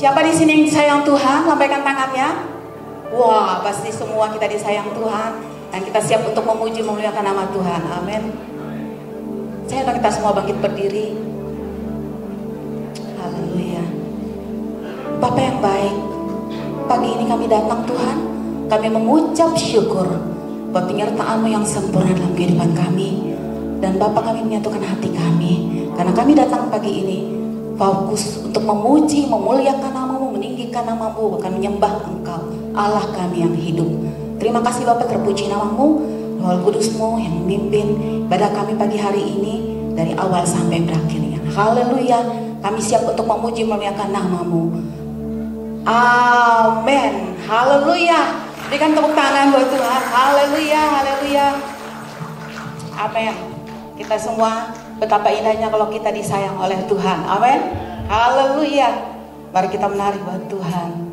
Siapa di sini yang disayang Tuhan? Lambaikan tangannya. Wah, pasti semua kita disayang Tuhan. Dan kita siap untuk memuji, memuliakan nama Tuhan. Amin. Saya undang kita semua bangkit berdiri. Haleluya. Bapa yang baik, pagi ini kami datang Tuhan. Kami mengucap syukur buat penyertaan-Mu yang sempurna dalam kehidupan kami. Dan Bapa, kami menyatukan hati kami. Karena kami datang pagi ini fokus untuk memuji, memuliakan nama-Mu, meninggikan nama-Mu, bahkan menyembah Engkau, Allah kami yang hidup. Terima kasih Bapak, terpuji nama-Mu, Roh Kudus-Mu yang memimpin ibadah kami pagi hari ini dari awal sampai berakhirnya. Haleluya, kami siap untuk memuji, memuliakan nama-Mu. Amin. Haleluya. Berikan tepuk tangan buat Tuhan. Haleluya, haleluya. Amin. Kita semua betapa indahnya kalau kita disayang oleh Tuhan. Amin. Haleluya. Mari kita menari buat Tuhan.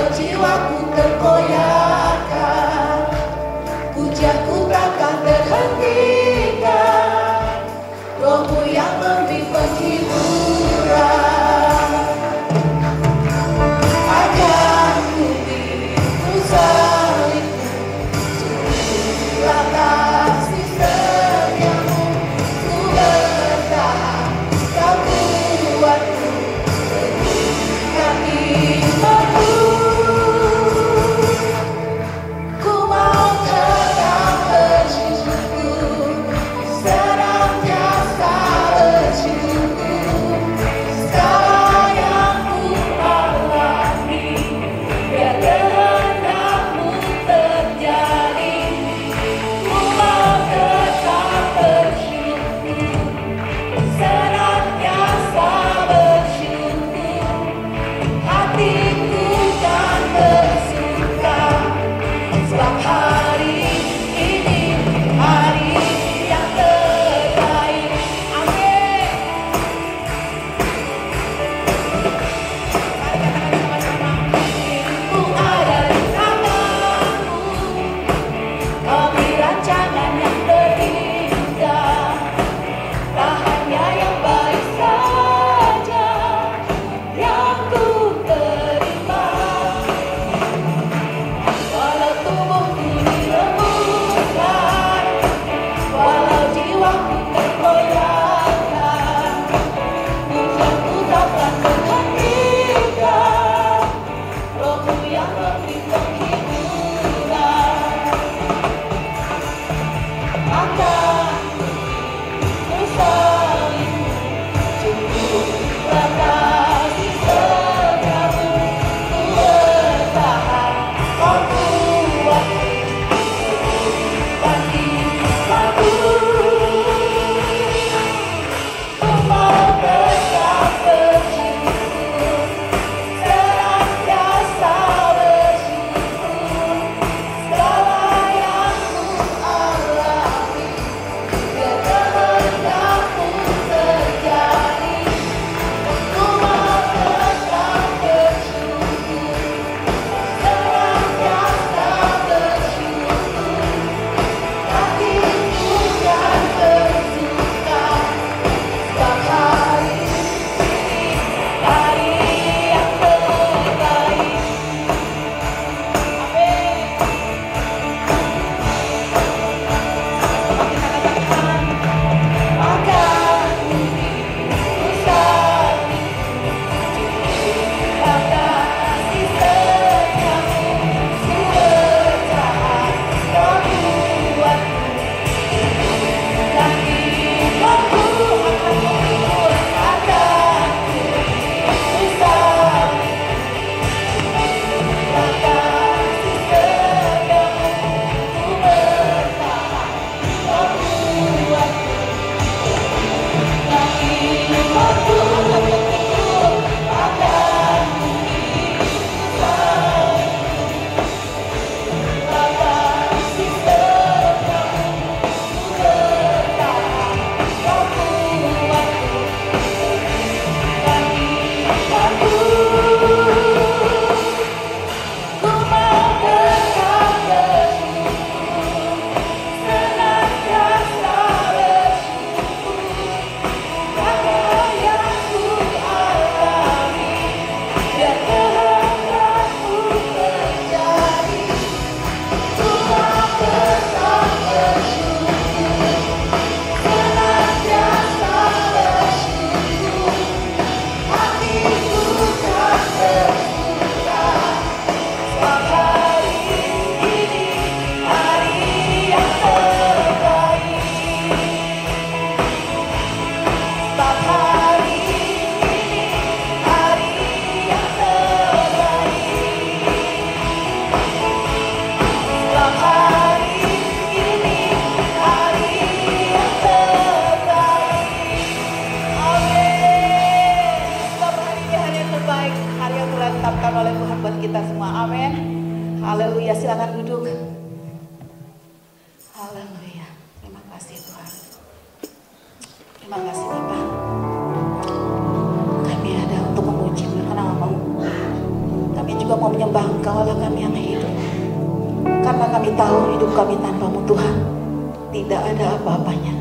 Jiwaku terkoyakkan hari yang telah ditetapkan oleh Tuhan buat kita semua. Amin. Haleluya. Silakan duduk. Haleluya. Terima kasih Tuhan. Terima kasih Bapak. Kami ada untuk memuji nama-Mu. Kami juga mau menyembah Engkau Allah kami yang hidup. Karena kami tahu hidup kami tanpa-Mu Tuhan tidak ada apa-apanya.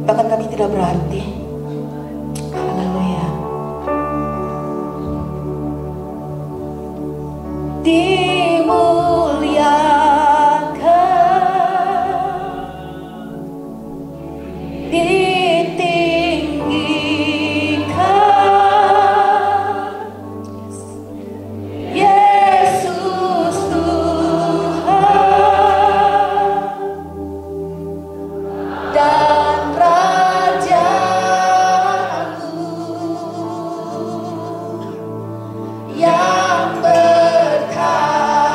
Bahkan kami tidak berarti. Haleluya. Dimuliakan, ditinggikan, Yesus Tuhan dan Raja-Mu yang berkata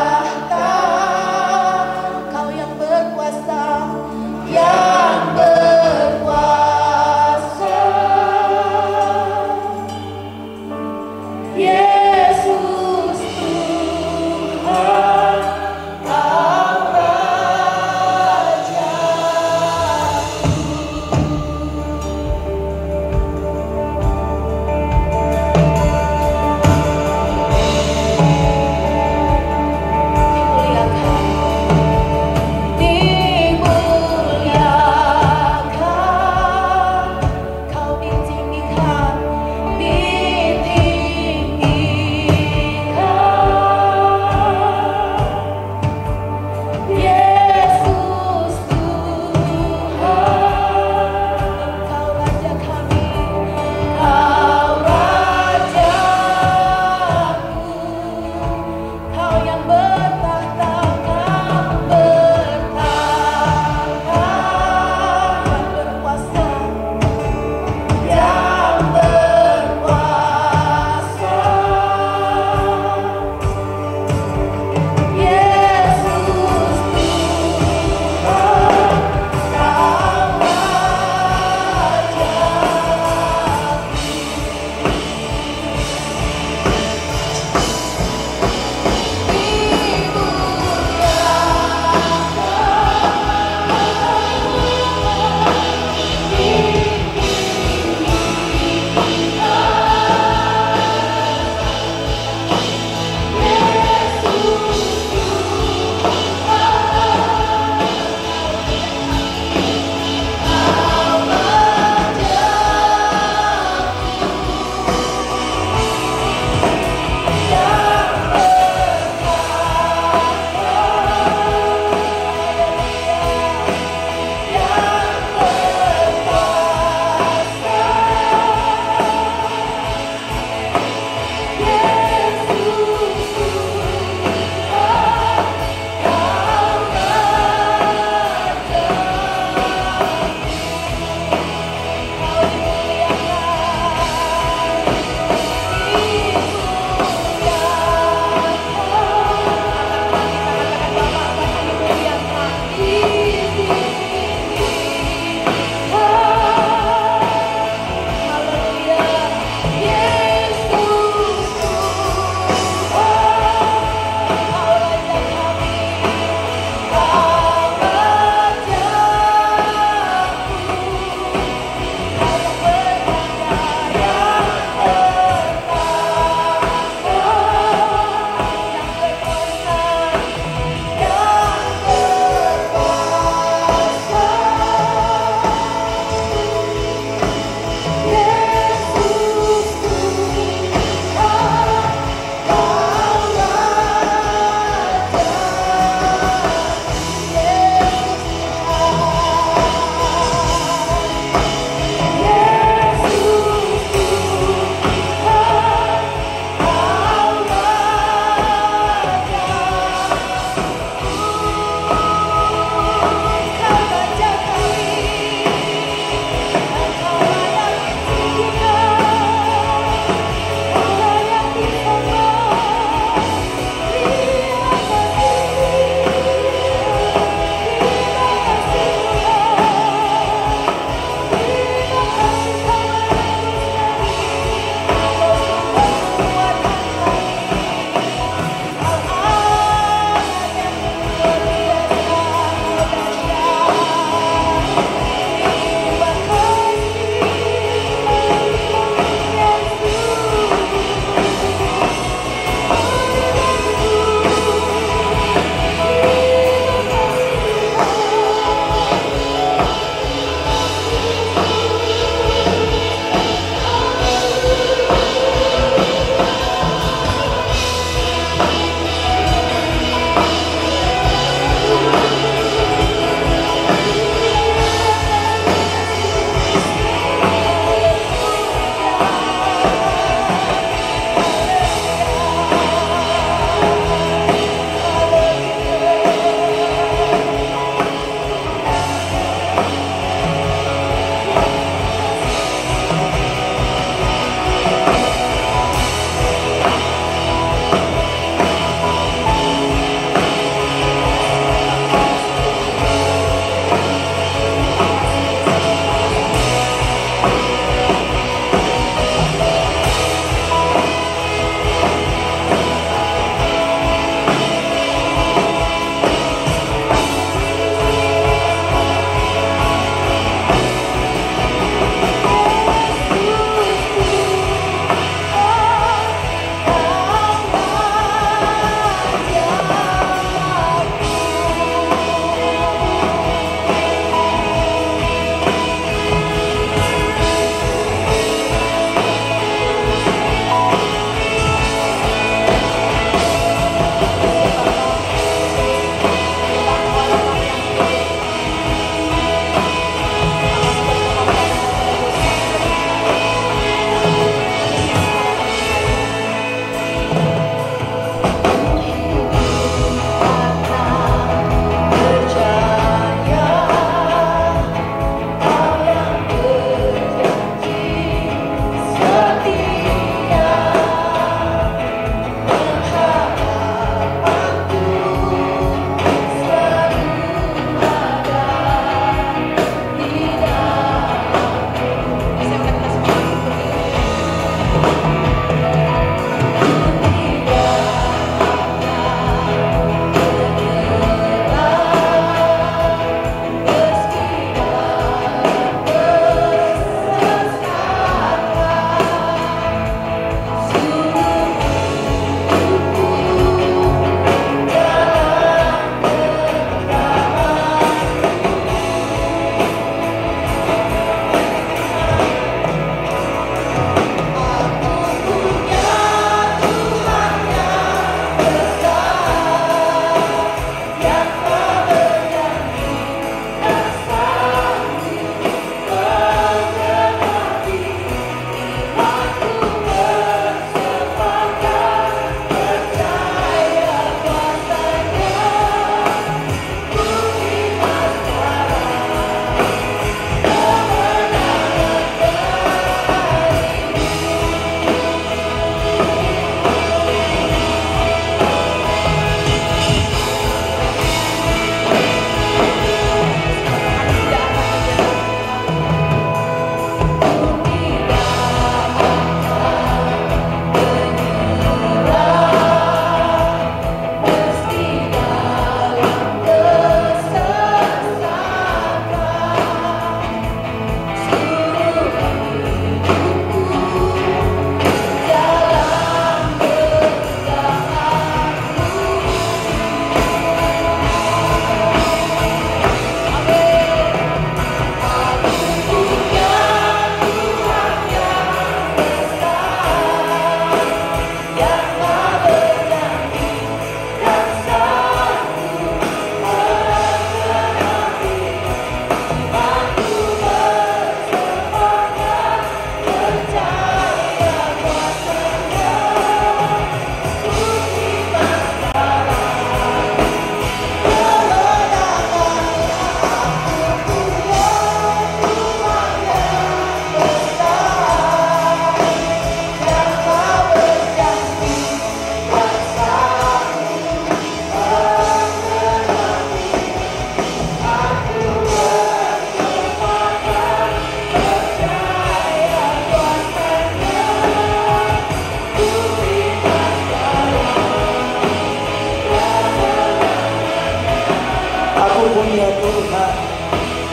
Tuhan.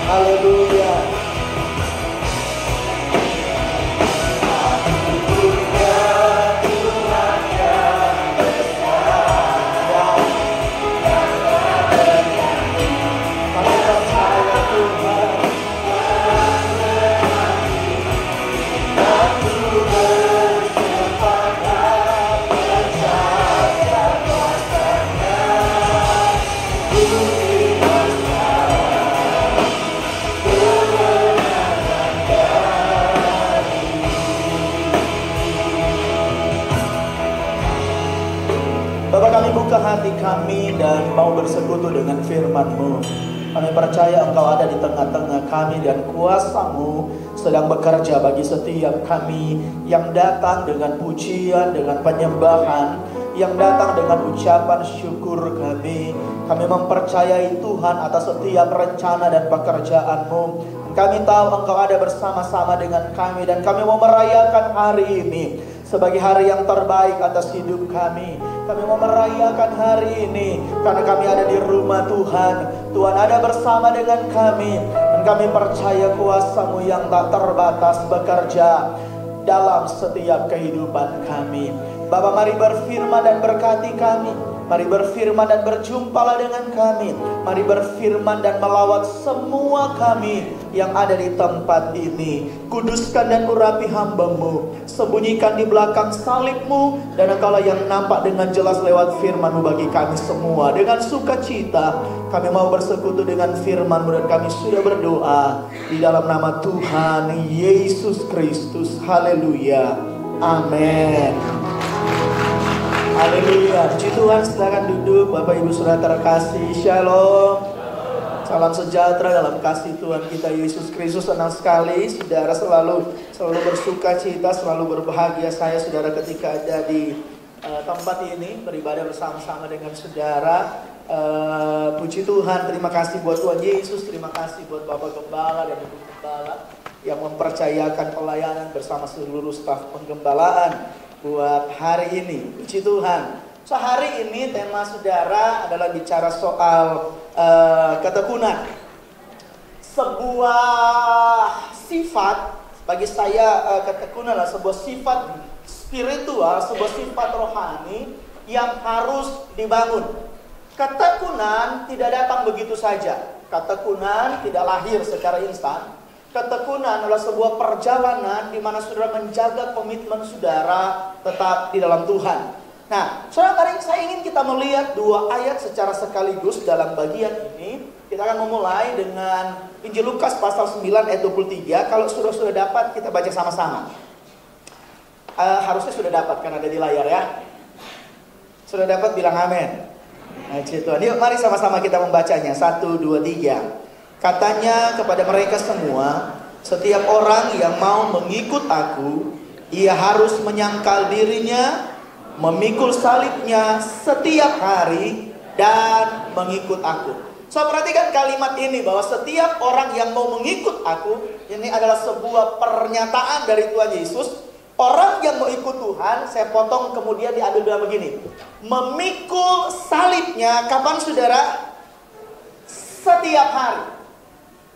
Haleluya. Bapak, kami buka hati kami dan mau bersekutu dengan firman-Mu. Kami percaya Engkau ada di tengah-tengah kami dan kuasa-Mu sedang bekerja bagi setiap kami yang datang dengan pujian, dengan penyembahan, yang datang dengan ucapan syukur kami. Kami mempercayai Tuhan atas setiap rencana dan pekerjaan-Mu. Kami tahu Engkau ada bersama-sama dengan kami dan kami mau merayakan hari ini sebagai hari yang terbaik atas hidup kami. Kami mau merayakan hari ini karena kami ada di rumah Tuhan. Tuhan ada bersama dengan kami dan kami percaya kuasa-Mu yang tak terbatas bekerja dalam setiap kehidupan kami. Bapa, mari berfirman dan berkati kami. Mari berfirman dan berjumpalah dengan kami. Mari berfirman dan melawat semua kami yang ada di tempat ini. Kuduskan dan urapi hamba-Mu. Sembunyikan di belakang salib-Mu. Dan Engkaulah yang nampak dengan jelas lewat firman-Mu bagi kami semua. Dengan sukacita kami mau bersekutu dengan firman-Mu. Dan kami sudah berdoa di dalam nama Tuhan Yesus Kristus. Haleluya. Amin. Haleluya. Puji Tuhan, silakan duduk. Bapak Ibu Saudara terkasih, Shalom. Salam sejahtera dalam kasih Tuhan kita Yesus Kristus. Senang sekali saudara selalu bersuka cita, selalu berbahagia saya saudara ketika ada di tempat ini beribadah bersama-sama dengan saudara. Puji Tuhan, terima kasih buat Tuhan Yesus, terima kasih buat Bapak Gembala dan Ibu Gembala yang mempercayakan pelayanan bersama seluruh staf penggembalaan buat hari ini. Puji Tuhan. Sehari ini tema saudara adalah bicara soal ketekunan. Sebuah sifat bagi saya, ketekunan adalah sebuah sifat spiritual, sebuah sifat rohani yang harus dibangun. Ketekunan tidak datang begitu saja. Ketekunan tidak lahir secara instan. Ketekunan adalah sebuah perjalanan di mana saudara menjaga komitmen saudara tetap di dalam Tuhan. Nah, saudara, hari ini saya ingin kita melihat dua ayat secara sekaligus dalam bagian ini. Kita akan memulai dengan Injil Lukas pasal 9 ayat 23. Kalau sudah dapat, kita baca sama-sama. Harusnya sudah dapat karena ada di layar ya. Sudah dapat, bilang amin. Nah, Tuhan. Yuk, mari sama-sama kita membacanya. 1, 2, 3. Katanya kepada mereka semua, setiap orang yang mau mengikut aku, ia harus menyangkal dirinya, memikul salibnya setiap hari, dan mengikut aku. So, perhatikan kalimat ini bahwa setiap orang yang mau mengikut aku, ini adalah sebuah pernyataan dari Tuhan Yesus. Orang yang mau ikut Tuhan, saya potong kemudian diambil dalam begini. Memikul salibnya, kapan saudara? Setiap hari.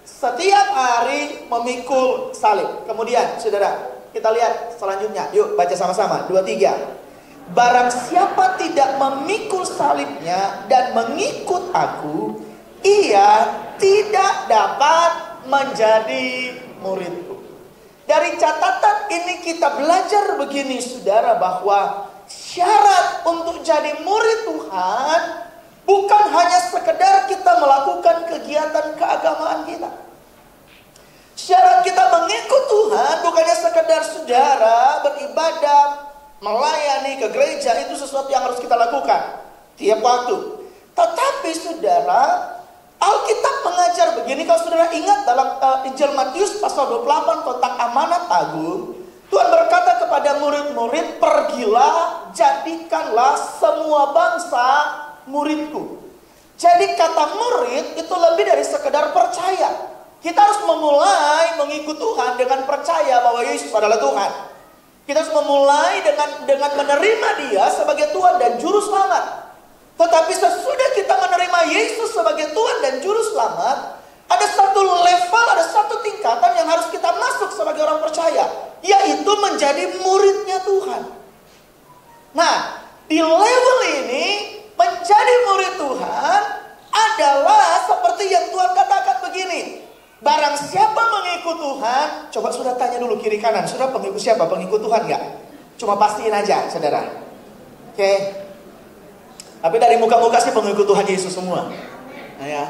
Setiap hari memikul salib. Kemudian saudara, kita lihat selanjutnya. Yuk baca sama-sama. 2, 3. Barang siapa tidak memikul salibnya dan mengikut aku, ia tidak dapat menjadi muridku. Dari catatan ini kita belajar begini saudara, bahwa syarat untuk jadi murid Tuhan bukan hanya sekedar kita melakukan kegiatan keagamaan kita. Syarat kita mengikut Tuhan bukannya sekedar saudara beribadah, melayani ke gereja, itu sesuatu yang harus kita lakukan tiap waktu. Tetapi saudara, Alkitab mengajar begini. Kalau saudara ingat dalam Injil Matius pasal 28 tentang amanat agung, Tuhan berkata kepada murid-murid, pergilah, jadikanlah semua bangsa muridku. Jadi kata murid itu lebih dari sekedar percaya. Kita harus memulai mengikut Tuhan dengan percaya bahwa Yesus adalah Tuhan. Kita harus memulai dengan menerima Dia sebagai Tuhan dan Juru Selamat. Tetapi sesudah kita menerima Yesus sebagai Tuhan dan Juru Selamat, level ini menjadi murid Tuhan adalah seperti yang Tuhan katakan begini. Barang siapa mengikut Tuhan, coba sudah tanya dulu kiri kanan, sudah pengikut siapa? Pengikut Tuhan nggak? Cuma pastiin aja, saudara. Oke. Tapi dari muka-muka sih pengikut Tuhan Yesus semua. Nah, ya.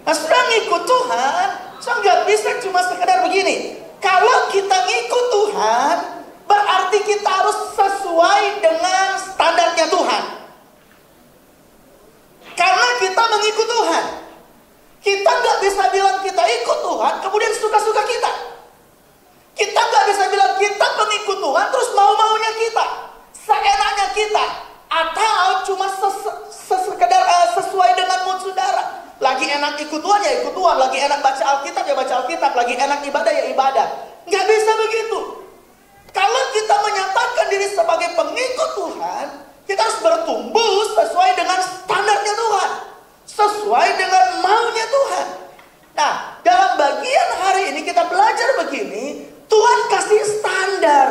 Nah, sudah ngikut Tuhan, so nggak bisa cuma sekedar begini. Kalau kita ngikut Tuhan, berarti kita harus sesuai dengan standarnya Tuhan. Karena kita mengikut Tuhan. Kita nggak bisa bilang kita ikut Tuhan, kemudian suka-suka kita. Kita nggak bisa bilang kita pengikut Tuhan, terus mau-maunya kita, seenaknya kita, atau cuma sekedar sesuai dengan mood saudara. Lagi enak ikut Tuhan ya ikut Tuhan, lagi enak baca Alkitab ya baca Alkitab, lagi enak ibadah ya ibadah. Nggak bisa begitu. Kalau kita menyatakan diri sebagai pengikut Tuhan, kita harus bertumbuh sesuai dengan standarnya Tuhan, sesuai dengan maunya Tuhan. Nah, dalam bagian hari ini kita belajar begini, Tuhan kasih standar.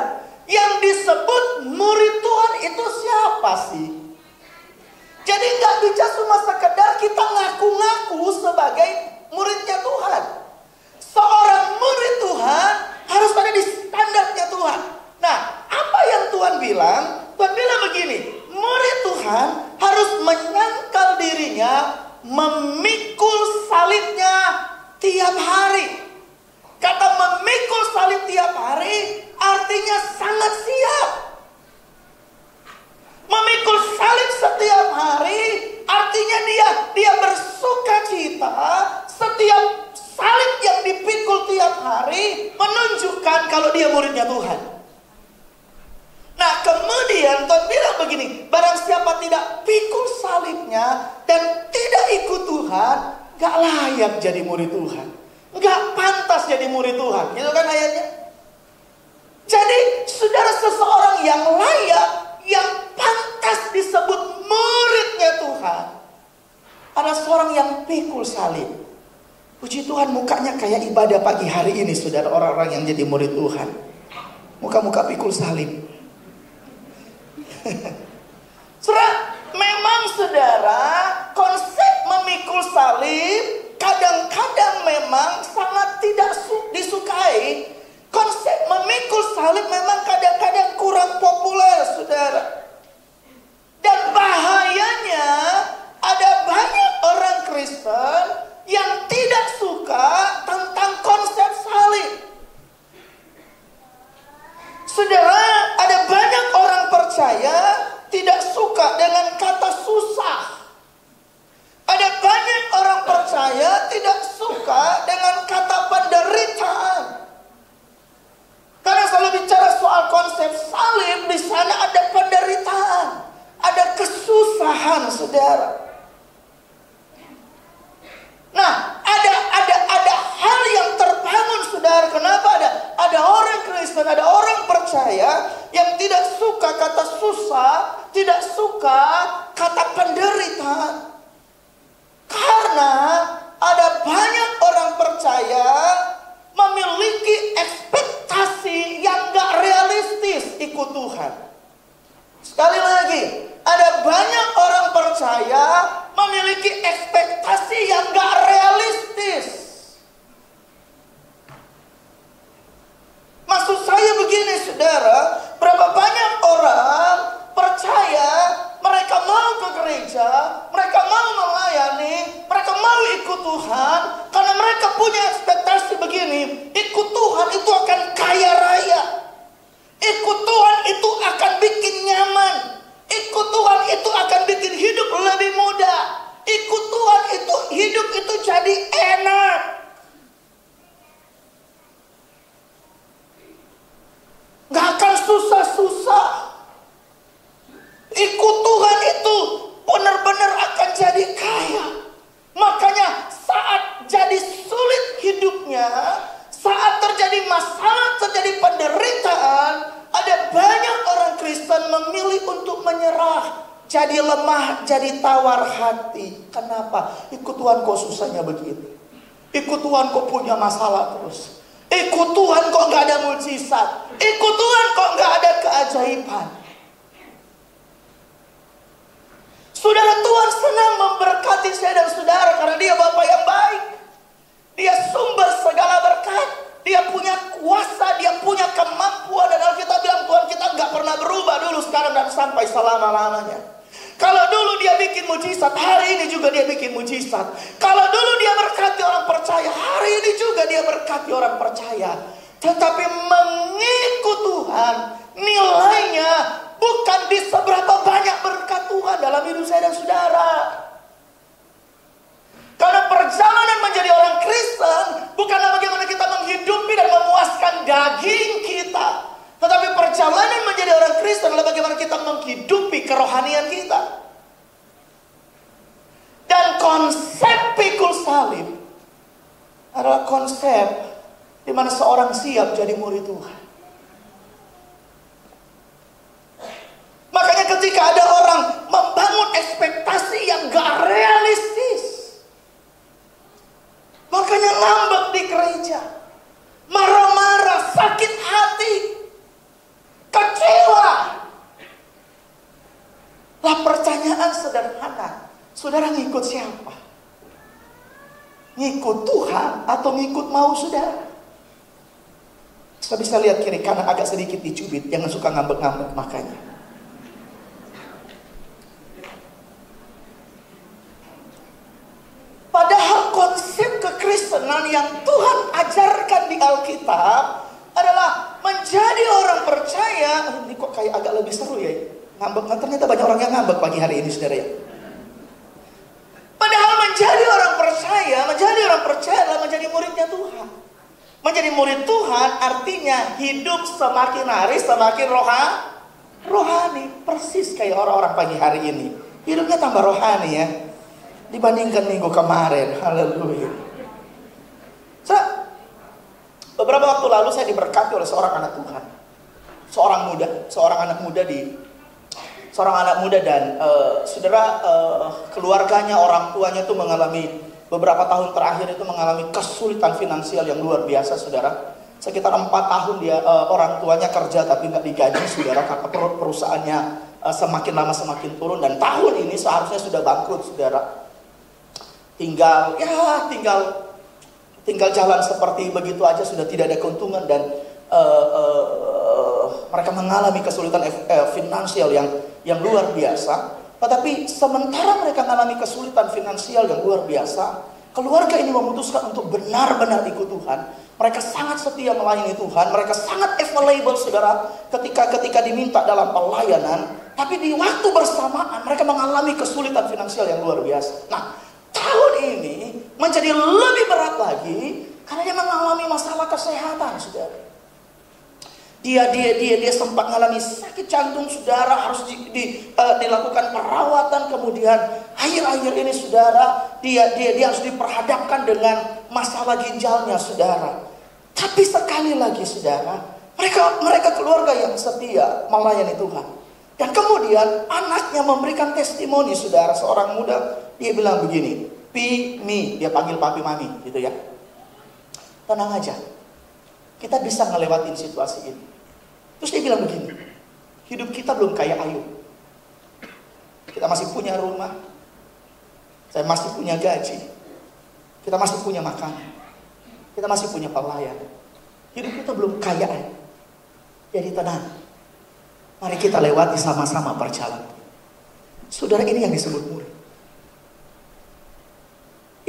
Yang disebut murid Tuhan itu siapa sih? Jadi nggak bisa cuma sekedar kita ngaku-ngaku sebagai muridnya Tuhan. Seorang murid Tuhan harus ada di standarnya Tuhan. Nah, apa yang Tuhan bilang? Tuhan bilang begini, murid Tuhan harus menyangkal dirinya, memikul salibnya tiap hari. Kata memikul salib tiap hari artinya sangat siap. Memikul salib setiap hari artinya dia bersuka cita. Setiap salib yang dipikul tiap hari menunjukkan kalau dia muridnya Tuhan. Nah, kemudian Tuhan bilang begini, barang siapa tidak pikul salibnya dan tidak ikut Tuhan, gak layak jadi murid Tuhan, gak pantas jadi murid Tuhan. Gitu kan ayatnya. Jadi saudara, seseorang yang layak, yang pantas disebut muridnya Tuhan, ada seorang yang pikul salib. Puji Tuhan, mukanya kayak ibadah pagi hari ini, saudara, orang-orang yang jadi murid Tuhan. Muka-muka pikul salib. Saudara, memang saudara, konsep memikul salib kadang-kadang memang sangat tidak disukai. Konsep memikul salib memang kadang-kadang kurang populer, saudara. Dan bahayanya ada banyak orang Kristen yang tidak suka tentang konsep salib. Saudara, ada banyak orang percaya tidak suka dengan kata susah. Ada banyak orang percaya tidak suka dengan kata penderitaan. Karena selalu bicara soal konsep salib, di sana ada penderitaan, ada kesusahan, saudara. Nah, ada hal yang terbangun, saudara. Kenapa ada orang Kristen, ada orang percaya yang tidak suka kata susah, tidak suka kata penderitaan. Karena ada banyak orang percaya memiliki ekspektasi yang gak realistis ikut Tuhan. Sekali lagi, ada banyak orang percaya memiliki ekspektasi yang gak realistis. Maksud saya begini, saudara, berapa banyak orang percaya mereka mau ke gereja, mereka mau melayani, mereka mau ikut Tuhan, karena mereka punya ekspektasi begini, ikut Tuhan itu akan kaya raya, ikut Tuhan itu akan bikin nyaman, ikut Tuhan itu akan bikin hidup lebih mudah, ikut Tuhan itu hidup itu jadi enak. Gak akan susah-susah. Ikut Tuhan itu benar-benar akan jadi kaya. Makanya saat jadi sulit hidupnya, saat terjadi masalah, terjadi penderitaan, ada banyak orang Kristen memilih untuk menyerah, jadi lemah, jadi tawar hati. Kenapa? Ikut Tuhan kok susahnya begini. Ikut Tuhan kok punya masalah terus. Ikut Tuhan kok gak ada mujizat. Ikut Tuhan kok gak ada keajaiban. senang memberkati saya dan saudara karena Dia Bapa yang baik. Dia sumber segala berkat. Dia punya kuasa, Dia punya kemampuan. Dan Alkitab bilang Tuhan kita nggak pernah berubah dulu, sekarang, dan sampai selama-lamanya. Kalau dulu Dia bikin mujizat, hari ini juga Dia bikin mujizat. Kalau dulu Dia berkati orang percaya, hari ini juga Dia berkati orang percaya. Tetapi mengikut Tuhan, nilainya bukan di seberapa banyak berkat Tuhan dalam hidup saya dan saudara. Karena perjalanan menjadi orang Kristen bukanlah bagaimana kita menghidupi dan memuaskan daging kita. Tetapi perjalanan menjadi orang Kristen adalah bagaimana kita menghidupi kerohanian kita. Dan konsep pikul salib adalah konsep di mana seorang siap jadi murid Tuhan. Makanya ketika ada orang membangun ekspektasi yang gak realistis, makanya ngambek di gereja, marah-marah, sakit hati, kecewa. Lah pertanyaan sederhana, saudara ngikut siapa? Ngikut Tuhan atau ngikut mau saudara? Saya bisa lihat kiri kanan agak sedikit dicubit, jangan suka ngambek-ngambek makanya. Padahal konsep kekristenan yang Tuhan ajarkan di Alkitab adalah menjadi orang percaya. Ini kok kayak agak lebih seru ya, ngambek. Ternyata banyak orang yang ngambek pagi hari ini, saudara ya. Padahal menjadi orang percaya adalah menjadi muridnya Tuhan. Menjadi murid Tuhan artinya hidup semakin hari semakin rohani. Persis kayak orang-orang pagi hari ini, hidupnya tambah rohani ya, dibandingkan minggu kemarin. Haleluya. Beberapa waktu lalu saya diberkati oleh seorang anak Tuhan, seorang anak muda dan saudara, keluarganya, orang tuanya itu mengalami beberapa tahun terakhir itu mengalami kesulitan finansial yang luar biasa, saudara. Sekitar 4 tahun dia orang tuanya kerja tapi nggak digaji, saudara, karena perusahaannya semakin lama semakin turun, dan tahun ini seharusnya sudah bangkrut, saudara. Tinggal jalan seperti begitu aja, sudah tidak ada keuntungan, dan mereka mengalami kesulitan finansial yang luar biasa. Tetapi sementara mereka mengalami kesulitan finansial yang luar biasa, keluarga ini memutuskan untuk benar-benar ikut Tuhan. Mereka sangat setia melayani Tuhan, mereka sangat available, saudara, ketika diminta dalam pelayanan. Tapi di waktu bersamaan mereka mengalami kesulitan finansial yang luar biasa. Nah, tahun ini menjadi lebih berat lagi karena dia mengalami masalah kesehatan, saudara. Dia sempat mengalami sakit jantung, saudara, harus dilakukan perawatan. Kemudian akhir-akhir ini, saudara, dia harus diperhadapkan dengan masalah ginjalnya, saudara. Tapi sekali lagi, saudara, mereka keluarga yang setia melayani Tuhan. Dan kemudian anaknya memberikan testimoni, saudara, seorang muda. Dia bilang begini, "Pi, dia panggil papi mami, gitu ya. Tenang aja, kita bisa ngelewatin situasi ini." Terus dia bilang begini, "Hidup kita belum kayak Ayub. Kita masih punya rumah, saya masih punya gaji, kita masih punya makanan, kita masih punya pelayan. Hidup kita belum kaya Ayub. Jadi tenang, mari kita lewati sama-sama perjalanan." Saudara, ini yang disebut murid.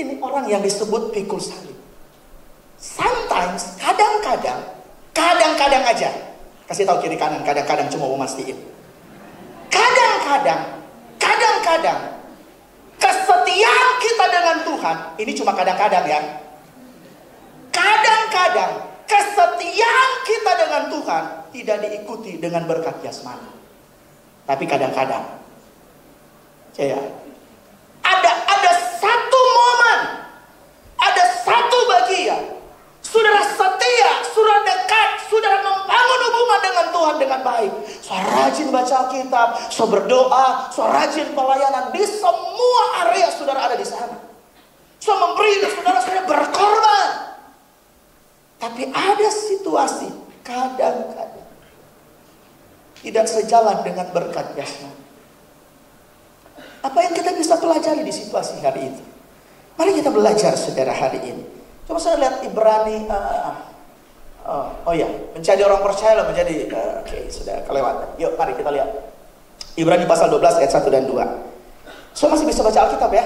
Ini orang yang disebut pikul salib. Sometimes, kadang-kadang aja. Kasih tahu kiri kanan, kadang-kadang cuma mau mastiin. Kadang-kadang kesetiaan kita dengan Tuhan, ini cuma kadang-kadang ya. Kadang-kadang kesetiaan kita dengan Tuhan tidak diikuti dengan berkat jasmani. Tapi kadang-kadang, ya, ada satu momen, ada satu bagian, saudara setia, saudara dekat, saudara membangun hubungan dengan Tuhan dengan baik. Saudara rajin baca Alkitab, saudara berdoa, saudara rajin pelayanan. Di semua area saudara ada di sana. Saudara memberi, saudara berkorban. Tapi ada situasi kadang-kadang tidak sejalan dengan berkat jasmani. Apa yang kita bisa pelajari di situasi hari itu. Mari kita belajar saudara hari ini. Coba saudara lihat Ibrani. Menjadi orang percaya menjadi. Sudah kelewatan. Yuk mari kita lihat. Ibrani pasal 12 ayat 1 dan 2. So masih bisa baca Alkitab ya?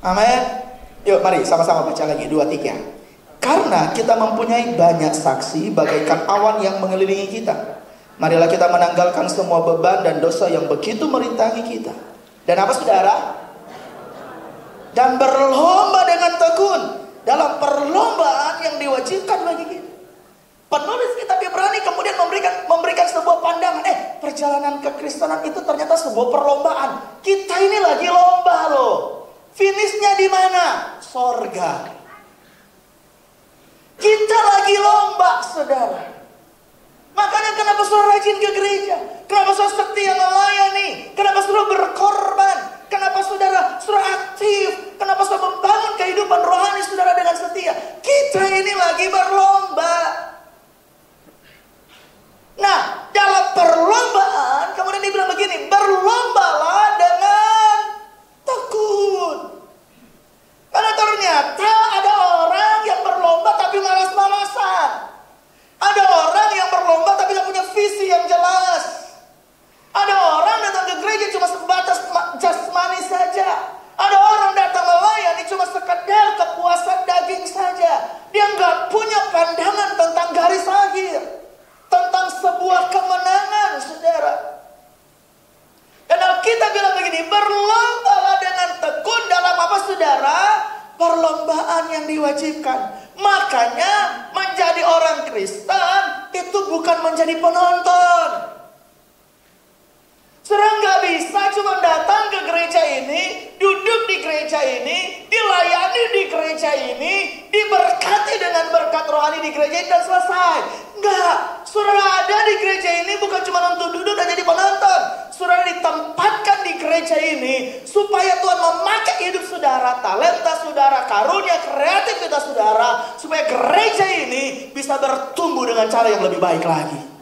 Amin. Yuk mari sama-sama baca lagi 2, 3. Karena kita mempunyai banyak saksi bagaikan awan yang mengelilingi kita. Marilah kita menanggalkan semua beban dan dosa yang begitu merintangi kita. Dan apa saudara? Dan berlomba dengan tekun dalam perlombaan yang diwajibkan bagi kita. Penulis kitab Ibrani kemudian memberikan sebuah pandangan. Perjalanan kekristenan itu ternyata sebuah perlombaan. Kita ini lagi lomba loh. Finishnya di mana? Sorga. Kita lagi lomba saudara. Makanya kenapa saudara rajin ke gereja? Kenapa saudara setia melayani? Kenapa saudara berkorban? Kenapa saudara aktif? Kenapa saudara membangun kehidupan rohani saudara dengan setia? Kita ini lagi berlomba. Nah, dalam perlombaan kemudian dibilang begini, berlombalah dengan tekun. Karena ternyata ada orang yang berlomba tapi malas-malasan. Ada orang yang berlomba tapi tidak punya visi yang jelas. Ada orang datang ke gereja cuma sebatas jasmani saja. Ada orang datang melayani cuma sekedar kepuasan daging saja. Dia nggak punya pandangan tentang garis akhir, tentang sebuah kemenangan, saudara. Dan Alkitab bilang begini, berlombalah dengan tekun dalam apa saudara? Perlombaan yang diwajibkan. Makanya menjadi orang Kristen itu bukan menjadi penonton. Saudara nggak bisa cuma datang ke gereja ini, duduk di gereja ini, dilayani di gereja ini, diberkati dengan berkat rohani di gereja ini dan selesai. Enggak, saudara ada di gereja ini bukan cuma untuk duduk dan jadi penonton. Saudara ditempatkan di gereja ini supaya Tuhan memakai hidup saudara, talenta saudara, karunia kreativitas saudara, supaya gereja ini bisa bertumbuh dengan cara yang lebih baik lagi.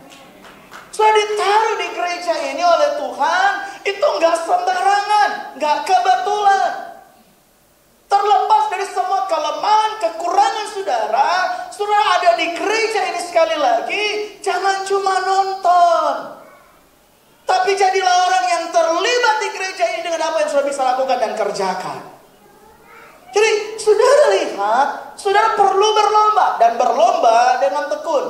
Saudara ditaruh di gereja ini oleh Tuhan, itu nggak sembarangan, nggak kebetulan. Terlepas dari semua kelemahan, kekurangan saudara, saudara ada di gereja ini sekali lagi, jangan cuma nonton. Tapi jadilah orang yang terlibat di gereja ini dengan apa yang saudara bisa lakukan dan kerjakan. Jadi saudara lihat, saudara perlu berlomba dan berlomba dengan tekun.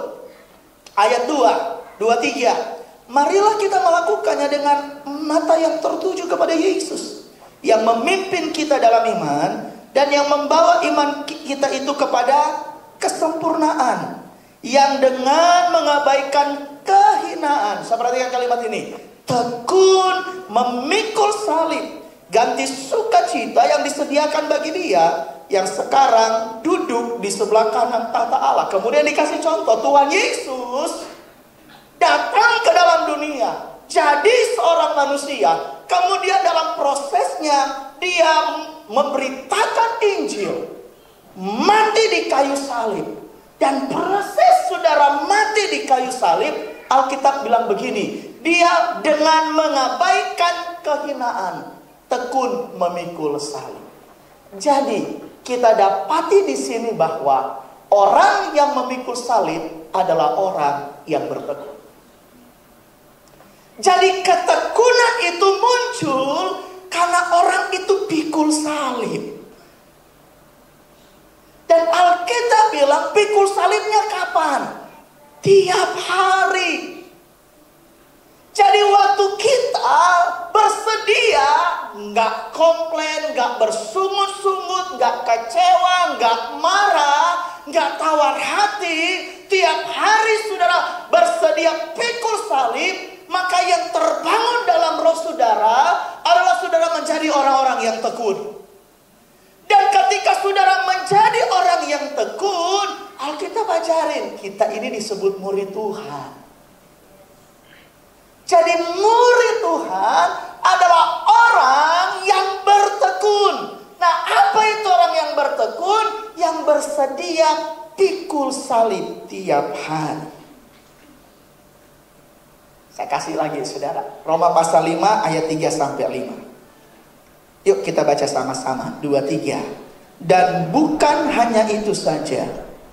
Ayat 2, 3. Marilah kita melakukannya dengan mata yang tertuju kepada Yesus, yang memimpin kita dalam iman dan yang membawa iman kita itu kepada kesempurnaan, yang dengan mengabaikan kehinaan. Saya perhatikan kalimat ini. Tekun memikul salib, ganti sukacita yang disediakan bagi dia yang sekarang duduk di sebelah kanan tahta Allah. Kemudian dikasih contoh, Tuhan Yesus datang ke dalam dunia, jadi seorang manusia. Kemudian dalam prosesnya dia memberitakan Injil, mati di kayu salib. Dan proses saudara mati di kayu salib, Alkitab bilang begini, dia dengan mengabaikan kehinaan, tekun memikul salib. Jadi kita dapati di sini bahwa orang yang memikul salib adalah orang yang bertekun. Jadi ketekunan itu muncul karena orang itu pikul salib. Dan Alkitab bilang pikul salibnya kapan? Tiap hari. Jadi waktu kita bersedia, nggak komplain, nggak bersungut-sungut, nggak kecewa, nggak marah, nggak tawar hati, tiap hari saudara bersedia pikul salib, maka yang terbangun dalam roh saudara adalah saudara menjadi orang-orang yang tekun. Dan ketika saudara menjadi orang yang tekun, Alkitab ajarin kita ini disebut murid Tuhan. Jadi murid Tuhan adalah orang yang bertekun. Nah, apa itu orang yang bertekun? Yang bersedia pikul salib tiap hari. Saya kasih lagi saudara, Roma pasal 5 ayat 3-5. Yuk kita baca sama-sama. 2, 3. Dan bukan hanya itu saja,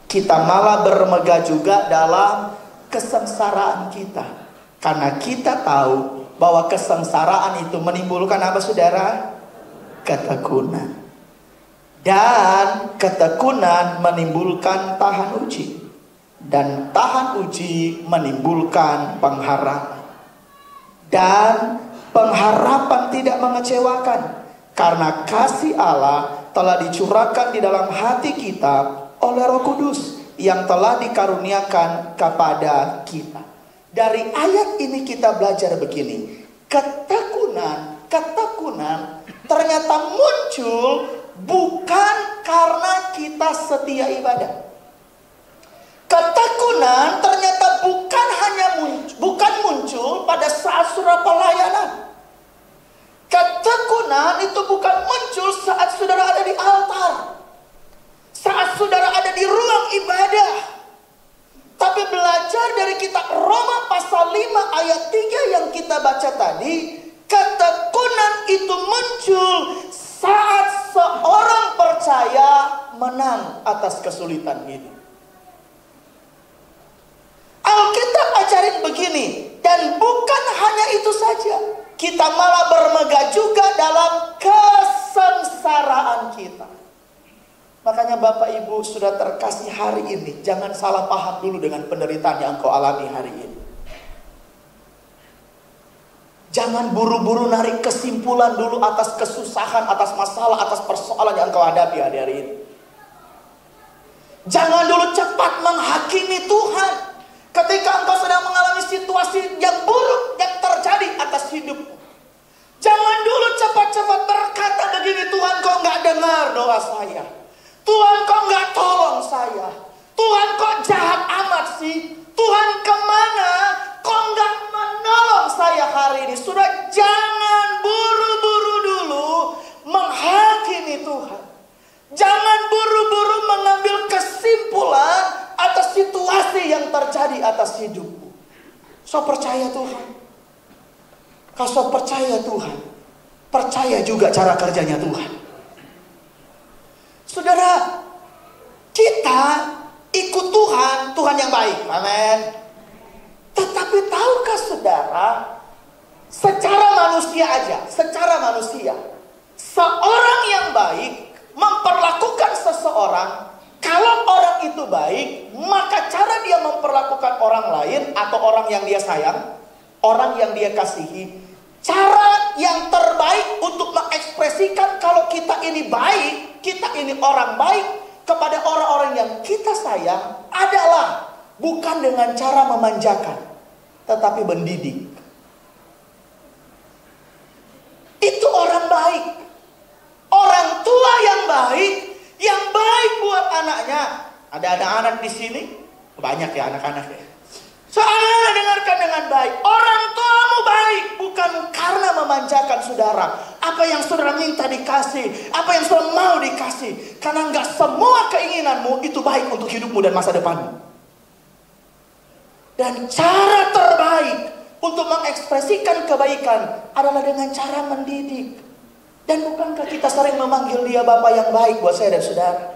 kita malah bermegah juga dalam kesengsaraan kita. Karena kita tahu bahwa kesengsaraan itu menimbulkan apa saudara? Ketekunan. Dan ketekunan menimbulkan tahan uji. Dan tahan uji menimbulkan pengharapan. Dan pengharapan tidak mengecewakan, karena kasih Allah telah dicurahkan di dalam hati kita oleh Roh Kudus yang telah dikaruniakan kepada kita. Dari ayat ini kita belajar begini. Ketekunan ternyata muncul bukan karena kita setia ibadah. Ketekunan ternyata bukan muncul pada saat saudara pelayanan. Ketekunan itu bukan muncul saat saudara ada di altar, saat saudara ada di ruang ibadah. Tapi belajar dari kitab Roma pasal 5 ayat 3 yang kita baca tadi, ketekunan itu muncul saat seorang percaya menang atas kesulitan hidup. Alkitab ajarin begini, dan bukan hanya itu saja, kita malah bermegah juga dalam kesengsaraan kita. Makanya Bapak Ibu sudah terkasih hari ini, jangan salah paham dulu dengan penderitaan yang engkau alami hari ini. Jangan buru-buru narik kesimpulan dulu atas kesusahan, atas masalah, atas persoalan yang engkau hadapi hari ini. Jangan dulu cepat menghakimi Tuhan ketika engkau sedang mengalami situasi yang buruk yang terjadi atas hidupmu. Jangan dulu cepat-cepat berkata begini, Tuhan kok nggak dengar doa saya, Tuhan kok nggak tolong saya, Tuhan kok jahat amat sih, Tuhan kemana, kok nggak menolong saya hari ini. Sudah jangan buru-buru dulu menghakimi Tuhan. Jangan buru-buru mengambil kesimpulan atas situasi yang terjadi atas hidupmu. So percaya Tuhan. Kalau percaya Tuhan, percaya juga cara kerjanya Tuhan. Saudara, kita ikut Tuhan, Tuhan yang baik. Amin. Tetapi tahukah saudara, secara manusia aja, secara manusia, seorang yang baik memperlakukan seseorang, kalau orang itu baik, maka cara dia memperlakukan orang lain atau orang yang dia sayang, orang yang dia kasihi, cara yang terbaik untuk mengekspresikan kalau kita ini baik, kita ini orang baik kepada orang-orang yang kita sayang adalah bukan dengan cara memanjakan, tetapi mendidik. Itu orang baik. Orang tua yang baik buat anaknya. Ada anak di sini, banyak ya anak-anak ya. Soalnya dengarkan dengan baik. Orang tuamu baik bukan karena memanjakan saudara. Apa yang saudara minta dikasih, apa yang saudara mau dikasih. Karena nggak semua keinginanmu itu baik untuk hidupmu dan masa depanmu. Dan cara terbaik untuk mengekspresikan kebaikan adalah dengan cara mendidik. Dan bukankah kita sering memanggil dia Bapak yang baik buat saya dan saudara?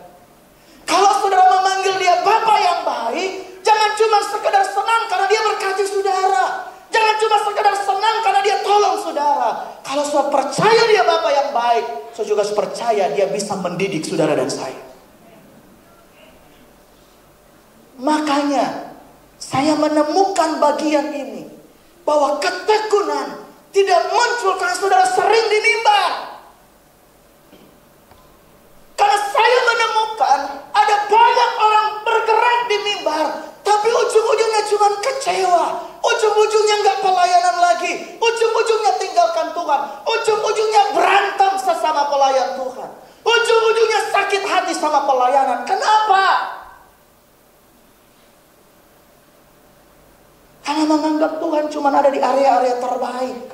Kalau saudara memanggil dia Bapak yang baik, jangan cuma sekedar senang karena dia berkati saudara. Jangan cuma sekedar senang karena dia tolong saudara. Kalau saudara percaya dia Bapak yang baik, saudara juga percaya dia bisa mendidik saudara dan saya. Makanya saya menemukan bagian ini, bahwa ketekunan tidak muncul karena saudara sering di mimbar. Karena saya menemukan ada banyak orang bergerak di mimbar, tapi ujung-ujungnya cuma kecewa, ujung-ujungnya nggak pelayanan lagi, ujung-ujungnya tinggalkan Tuhan, ujung-ujungnya berantem sesama pelayan Tuhan, ujung-ujungnya sakit hati sama pelayanan. Kenapa? Karena menganggap Tuhan cuma ada di area-area terbaik.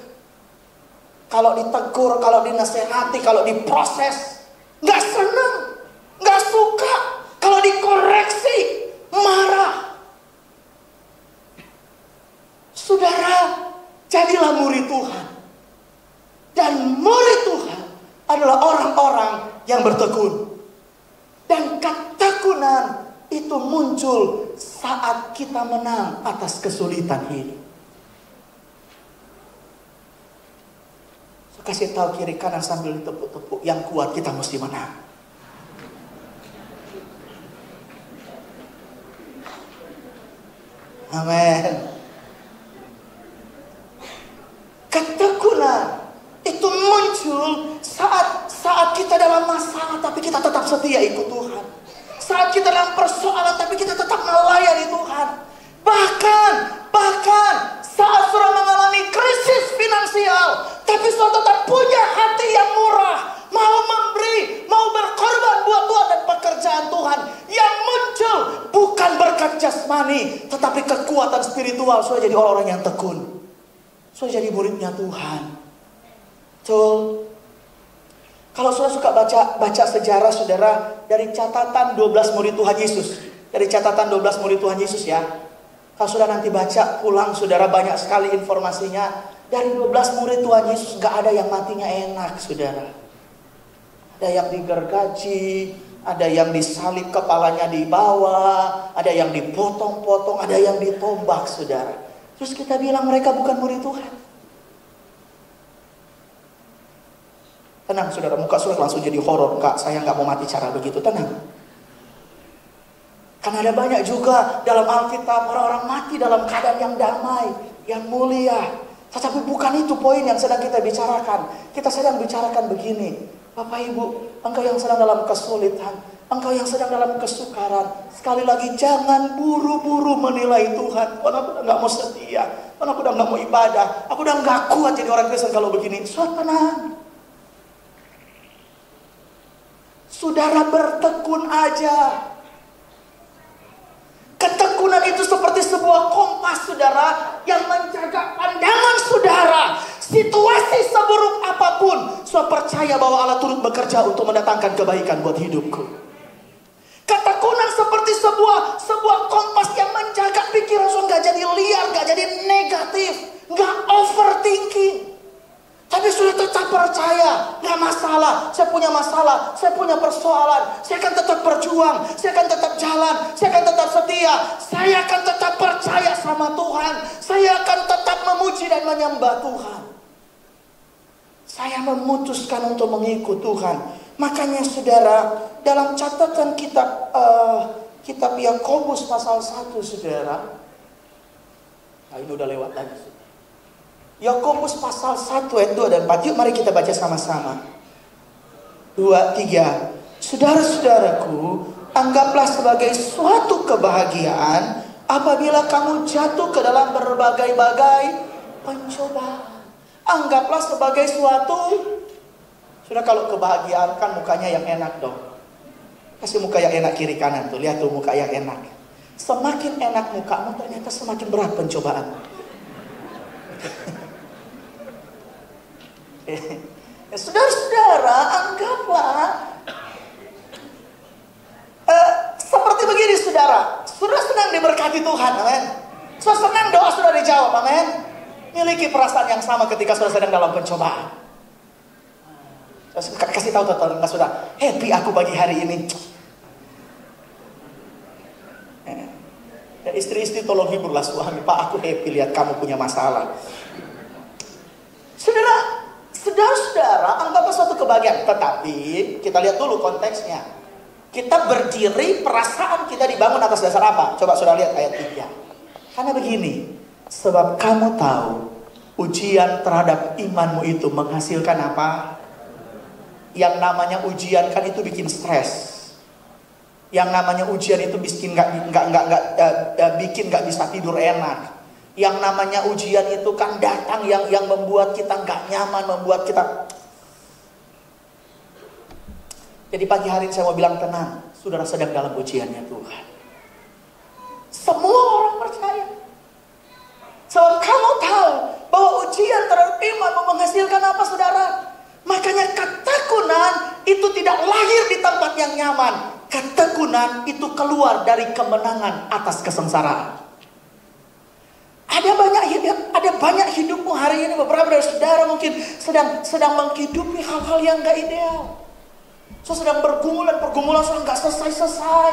Kalau ditegur, kalau dinasehati, kalau diproses, nggak senang, nggak suka. Kalau dikoreksi, marah. Saudara, jadilah murid Tuhan. Dan murid Tuhan adalah yang bertekun. Dan ketekunan itu muncul saat kita menang atas kesulitan hidup. So, kasih tahu kiri kanan sambil ditepuk-tepuk, yang kuat kita mesti menang. Amin. Ketekunan itu muncul saat kita dalam masalah tapi kita tetap setia ikut Tuhan. Saat kita dalam persoalan tapi kita tetap melayani Tuhan. Bahkan saat saudara mengalami krisis finansial tapi saudara tetap punya hati yang murah, mau memberi, mau berkorban buat Tuhan dan pekerjaan Tuhan. Yang muncul bukan berkat jasmani, tetapi kekuatan spiritual. Saudara jadi orang-orang yang tekun. Saudara jadi muridnya Tuhan. Betul. Kalau saudara suka baca sejarah saudara, dari catatan 12 murid Tuhan Yesus. Dari catatan 12 murid Tuhan Yesus ya. Kalau saudara nanti baca pulang saudara, banyak sekali informasinya. Dari 12 murid Tuhan Yesus gak ada yang matinya enak saudara. Ada yang digergaji, ada yang disalib kepalanya di bawah, ada yang dipotong-potong, ada yang ditombak saudara. Terus kita bilang mereka bukan murid Tuhan. Tenang saudara, muka saudara langsung jadi horor. Kak, saya gak mau mati cara begitu. Tenang. Karena ada banyak juga dalam Alkitab orang-orang mati dalam keadaan yang damai, yang mulia. Tetapi bukan itu poin yang sedang kita bicarakan. Kita sedang bicarakan begini. Bapak Ibu, engkau yang sedang dalam kesulitan, engkau yang sedang dalam kesukaran, sekali lagi jangan buru-buru menilai Tuhan. Aku udah gak mau setia, aku udah gak mau ibadah, aku udah gak kuat jadi orang Kristen kalau begini. Tenang. Saudara bertekun aja. Ketekunan itu seperti sebuah kompas saudara yang menjaga pandangan saudara. Situasi seburuk apapun, saudara percaya bahwa Allah turut bekerja untuk mendatangkan kebaikan buat hidupku. Ketekunan seperti sebuah kompas yang menjaga pikiran saudara gak jadi liar, gak jadi negatif, gak overthinking. Tapi sudah tetap percaya, gak masalah, saya punya masalah, saya punya persoalan, saya akan tetap berjuang, saya akan tetap jalan, saya akan tetap setia, saya akan tetap percaya sama Tuhan, saya akan tetap memuji dan menyembah Tuhan. Saya memutuskan untuk mengikut Tuhan. Makanya saudara, dalam catatan kitab Yakobus pasal 1 saudara, nah ini udah lewat lagi. Yakobus pasal 1 ayat 2 dan 4. Yuk mari kita baca sama-sama. 2, 3. Saudara-saudaraku, anggaplah sebagai suatu kebahagiaan apabila kamu jatuh ke dalam berbagai-bagai pencobaan. Anggaplah sebagai suatu. Sudah, kalau kebahagiaan kan mukanya yang enak dong. Kasih muka yang enak kiri kanan tuh. Lihat tuh muka yang enak. Semakin enak mukamu ternyata semakin berat pencobaan. Saudara-saudara, anggaplah seperti begini saudara. Saudara senang diberkati Tuhan, amin. Saudara senang doa saudara dijawab, amin. Miliki perasaan yang sama ketika saudara sedang dalam pencobaan. Kasih tahu tetangga saudara, happy aku pagi hari ini. Istri-istri tolong hiburlah suami. Pak, aku happy lihat kamu punya masalah. Saudara-saudara, anggaplah suatu kebahagiaan. Tetapi kita lihat dulu konteksnya. Kita berdiri, perasaan kita dibangun atas dasar apa? Coba saudara lihat ayat 3. Karena begini, sebab kamu tahu ujian terhadap imanmu itu menghasilkan apa? Yang namanya ujian kan itu bikin stres. Yang namanya ujian itu bikin nggak bisa tidur enak. Yang namanya ujian itu kan datang yang membuat kita nggak nyaman, membuat kita. Jadi pagi hari ini saya mau bilang tenang, saudara sedang dalam ujiannya Tuhan. Semua orang percaya. Sebab kamu tahu bahwa ujian terhadap iman menghasilkan apa saudara? Makanya ketekunan itu tidak lahir di tempat yang nyaman. Ketekunan itu keluar dari kemenangan atas kesengsaraan. Ada banyak hidupmu hari ini, beberapa dari saudara mungkin sedang menghidupi hal-hal yang gak ideal. Saya sedang bergumul dan pergumulan saya nggak selesai-selesai.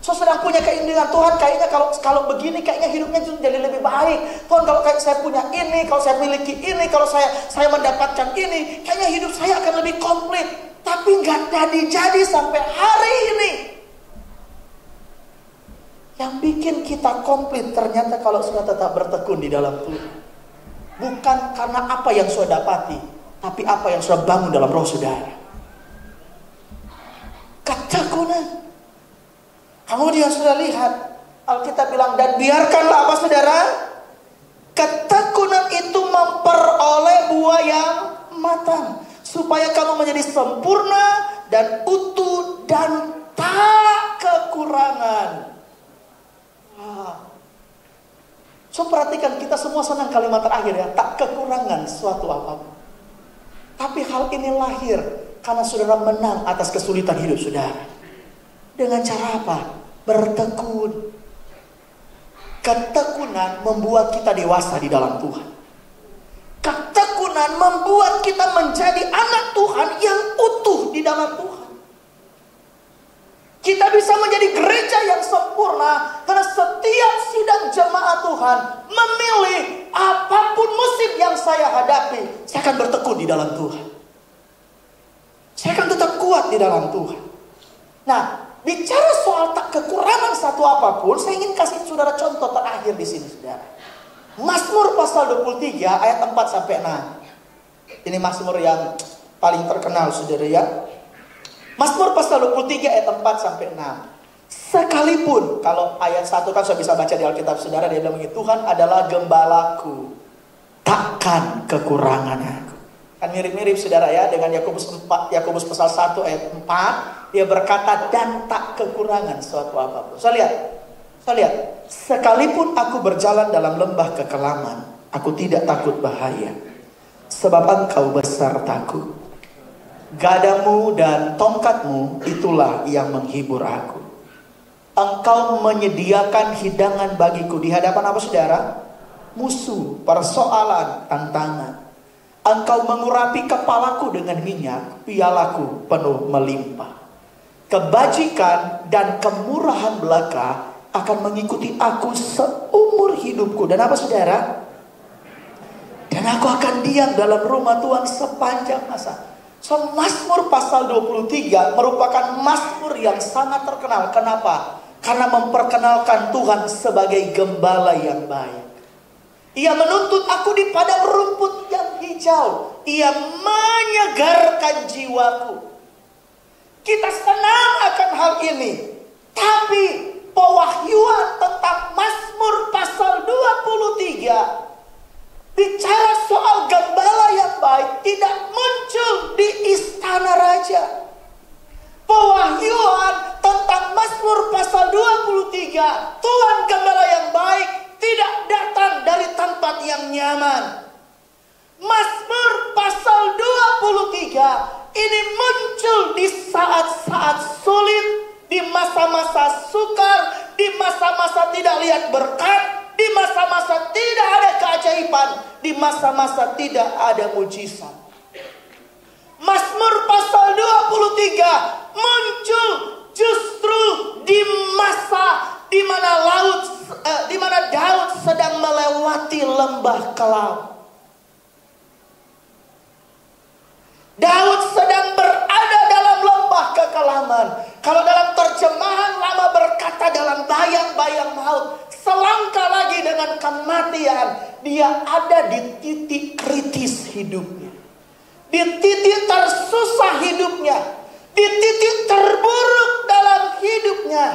Saya sedang punya keinginan, Tuhan kayaknya kalau begini kayaknya hidupnya jadi lebih baik. Tuhan kalau kayak saya punya ini, kalau saya miliki ini, kalau saya mendapatkan ini, kayaknya hidup saya akan lebih komplit. Tapi nggak jadi sampai hari ini. Yang bikin kita komplit ternyata kalau sudah tetap bertekun di dalam Tuhan. Bukan karena apa yang sudah dapati, tapi apa yang sudah bangun dalam roh saudara. Ketekunan. Kemudian sudah lihat, Alkitab bilang, dan biarkanlah apa saudara? Ketekunan itu memperoleh buah yang matang, supaya kamu menjadi sempurna dan utuh dan tak kekurangan. So perhatikan, kita semua senang kalimat terakhir ya, tak kekurangan suatu apapun. Tapi hal ini lahir karena saudara menang atas kesulitan hidup saudara. Dengan cara apa? Bertekun. Ketekunan membuat kita dewasa di dalam Tuhan. Ketekunan membuat kita menjadi anak Tuhan yang utuh di dalam Tuhan. Kita bisa menjadi gereja yang sempurna karena setiap sidang jemaat Tuhan memilih apapun musim yang saya hadapi, saya akan bertekun di dalam Tuhan. Saya akan tetap kuat di dalam Tuhan. Nah, bicara soal tak kekurangan satu apapun, saya ingin kasih saudara contoh terakhir di sini, saudara. Mazmur pasal 23 ayat 4 sampai 6. Ini Mazmur yang paling terkenal, saudara ya. Mazmur pasal 23 ayat 4 sampai 6. Sekalipun, kalau ayat 1 kan saya bisa baca di Alkitab saudara, dia bilang begini, Tuhan adalah gembalaku, takkan kekurangan aku. Kan mirip-mirip saudara ya dengan Yakobus pasal 1 ayat 4, dia berkata dan tak kekurangan suatu apapun. Saya lihat, sekalipun aku berjalan dalam lembah kekelaman, aku tidak takut bahaya, sebab Engkau besertaku. Gadamu dan tongkatmu itulah yang menghibur aku. Engkau menyediakan hidangan bagiku di hadapan apa saudara? Musuh, persoalan, tantangan. Engkau mengurapi kepalaku dengan minyak, pialaku penuh melimpah. Kebajikan dan kemurahan belaka akan mengikuti aku seumur hidupku. Dan apa saudara? Dan aku akan diam dalam rumah Tuhan sepanjang masa. So, Mazmur pasal 23 merupakan Mazmur yang sangat terkenal. Kenapa? Karena memperkenalkan Tuhan sebagai gembala yang baik. Ia menuntut aku di padang rumput yang hijau. Ia menyegarkan jiwaku. Kita senang akan hal ini. Tapi pewahyuan tentang Mazmur pasal 23 bicara soal gembala yang baik tidak muncul di istana raja. Pewahyuan tentang Mazmur pasal 23, Tuhan gembala yang baik, tidak datang dari tempat yang nyaman. Mazmur pasal 23 ini muncul di saat-saat sulit, di masa-masa sukar, di masa-masa tidak lihat berkat, di masa-masa tidak ada keajaiban, di masa-masa tidak ada mujizat. Mazmur pasal 23 muncul justru di masa di mana Daud sedang melewati lembah kelam. Daud sedang berada dalam lembah kekelaman. Kalau dalam terjemahan lama berkata dalam bayang-bayang maut. Selangkah lagi dengan kematian. Dia ada di titik kritis hidupnya. Di titik tersusah hidupnya. Di titik terburuk dalam hidupnya.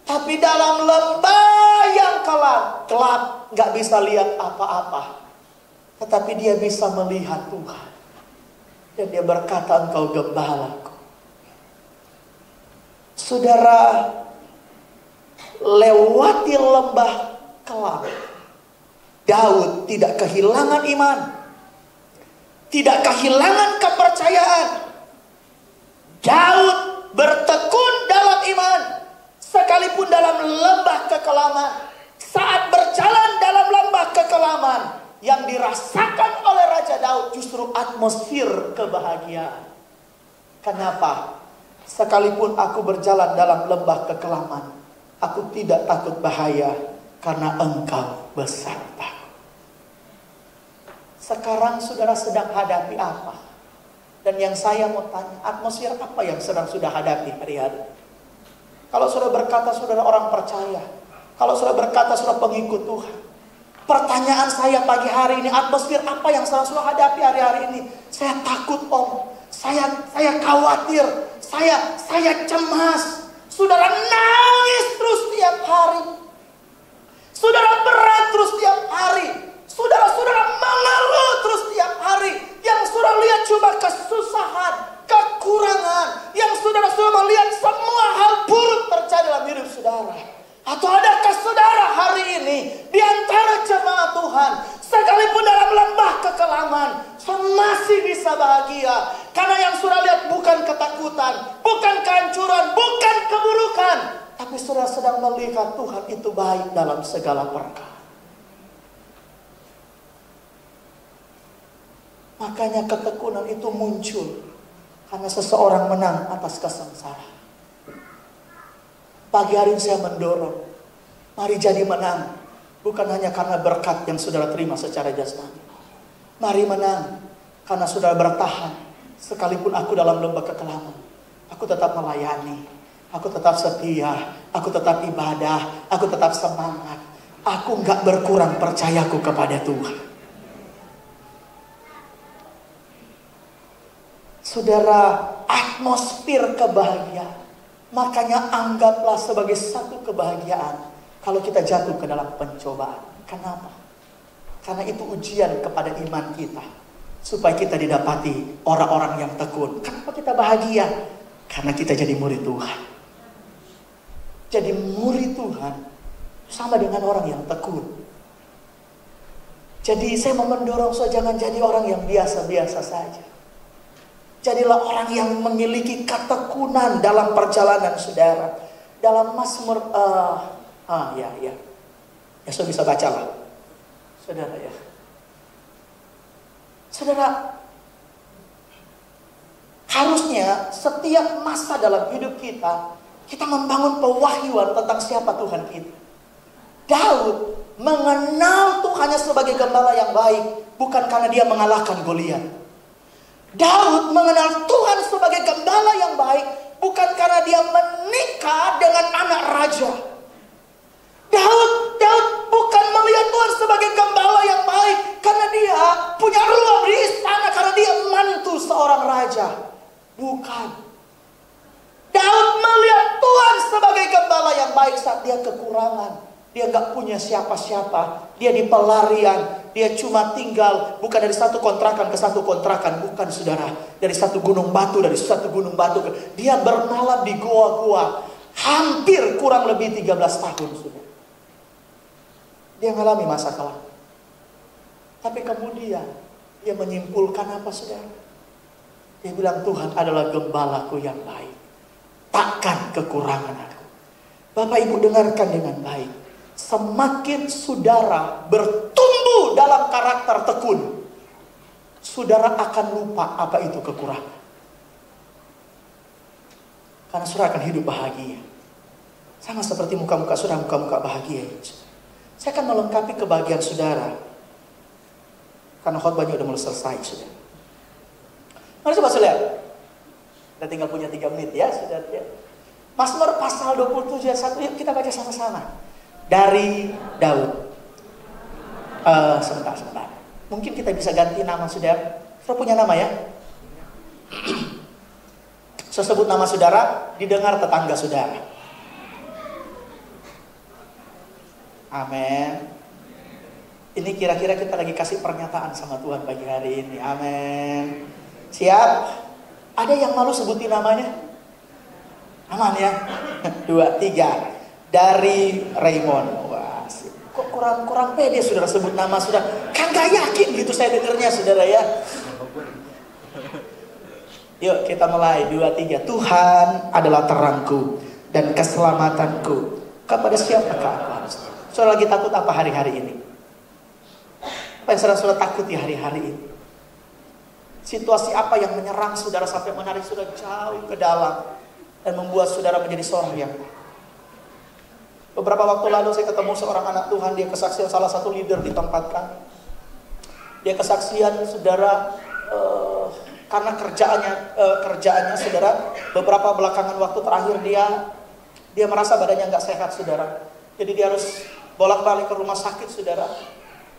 Tapi dalam lembah yang gelap, gak bisa lihat apa-apa. Tetapi dia bisa melihat Tuhan. Dan dia berkata, Engkau gembalaku. Saudara, lewati lembah kelam, Daud tidak kehilangan iman, tidak kehilangan kepercayaan. Daud bertekun dalam iman, sekalipun dalam lembah kekelaman. Saat berjalan dalam lembah kekelaman, yang dirasakan oleh Raja Daud justru atmosfer kebahagiaan. Kenapa? Sekalipun aku berjalan dalam lembah kekelaman, aku tidak takut bahaya, karena Engkau besertaku. Sekarang saudara sedang hadapi apa? Dan yang saya mau tanya, atmosfer apa yang sedang sudah hadapi hari-hari? Kalau saudara berkata saudara orang percaya, kalau saudara berkata saudara pengikut Tuhan, pertanyaan saya pagi hari ini, atmosfer apa yang sedang saudara hadapi hari-hari ini? Saya takut Om, saya khawatir, saya cemas. Saudara nangis terus tiap hari. Saudara berat terus tiap hari. Saudara mengeluh terus tiap hari. Yang saudara lihat cuma kesusahan, kekurangan. Yang saudara melihat semua hal buruk terjadi dalam hidup saudara. Atau adakah saudara hari ini di antara jemaat Tuhan, sekalipun dalam lembah kekelaman, masih bisa bahagia? Karena yang saudara lihat bukan ketakutan, bukan kehancuran, bukan keburukan, tapi saudara sedang melihat Tuhan itu baik dalam segala perkara. Makanya ketekunan itu muncul karena seseorang menang atas kesengsaraan. Pagi hari ini saya mendorong, mari jadi menang. Bukan hanya karena berkat yang saudara terima secara jasmani. Mari menang karena saudara bertahan. Sekalipun aku dalam lembah kekelaman, aku tetap melayani, aku tetap setia, aku tetap ibadah, aku tetap semangat. Aku gak berkurang percayaku kepada Tuhan. Saudara, atmosfer kebahagiaan, makanya anggaplah sebagai satu kebahagiaan kalau kita jatuh ke dalam pencobaan. Kenapa? Karena itu ujian kepada iman kita, supaya kita didapati orang-orang yang tekun. Kenapa kita bahagia? Karena kita jadi murid Tuhan. Jadi murid Tuhan sama dengan orang yang tekun. Jadi saya mau mendorong saja, jangan jadi orang yang biasa-biasa saja. Jadilah orang yang memiliki ketekunan dalam perjalanan saudara. Dalam Mazmur ya saudara bisa baca lah, saudara ya. Saudara, harusnya setiap masa dalam hidup kita membangun pewahyuan tentang siapa Tuhan kita. Daud mengenal Tuhannya sebagai gembala yang baik, bukan karena dia mengalahkan Goliat. Daud mengenal Tuhan sebagai gembala yang baik, bukan karena dia menikah dengan anak raja. Daud bukan melihat Tuhan sebagai gembala yang baik karena dia punya ruang di istana, karena dia mantu seorang raja. Bukan. Daud melihat Tuhan sebagai gembala yang baik saat dia kekurangan. Dia gak punya siapa-siapa. Dia di pelarian. Dia cuma tinggal bukan dari satu kontrakan ke satu kontrakan. Bukan saudara. Dari satu gunung batu. Dia bermalam di goa-goa. Hampir kurang lebih 13 tahun sudah. Dia mengalami masa kelam. Tapi kemudian dia menyimpulkan apa saudara? Dia bilang Tuhan adalah gembalaku yang baik. Takkan kekurangan aku. Bapak Ibu dengarkan dengan baik. Semakin saudara bertumbuh dalam karakter tekun, saudara akan lupa apa itu kekurangan. Karena saudara akan hidup bahagia. Sama seperti muka-muka saudara, muka-muka bahagia. Saya akan melengkapi kebahagiaan saudara. Karena khotbahnya udah mulai selesai saudara. Mari coba saudara. Kita tinggal punya 3 menit ya saudara. Mazmur pasal 27 ayat 1, yuk kita baca sama-sama. Dari Daud. Sebentar. Mungkin kita bisa ganti nama saudara. Saudara punya nama ya? Saya sebut nama saudara, didengar tetangga saudara. Amin. Ini kira-kira kita lagi kasih pernyataan sama Tuhan pagi hari ini. Amin. Siap? Ada yang malu sebutin namanya? Aman ya? 2, 3. Dari Raymond. Wah, kok kurang pede saudara sebut nama saudara. Kan gak yakin gitu saya dengarnya saudara ya. Yuk kita mulai. 2, 3. Tuhan adalah terangku dan keselamatanku. Kepada siapakah aku harus? Saudara lagi takut apa hari-hari ini? Apa yang saudara takuti hari-hari ini? Situasi apa yang menyerang saudara sampai menarik saudara jauh ke dalam? dan membuat saudara menjadi seorang yang baik. Beberapa waktu lalu saya ketemu seorang anak Tuhan, dia kesaksian salah satu leader di tempat kami. Dia kesaksian saudara karena kerjaannya saudara, beberapa belakangan waktu terakhir dia merasa badannya nggak sehat saudara. Jadi dia harus bolak-balik ke rumah sakit saudara.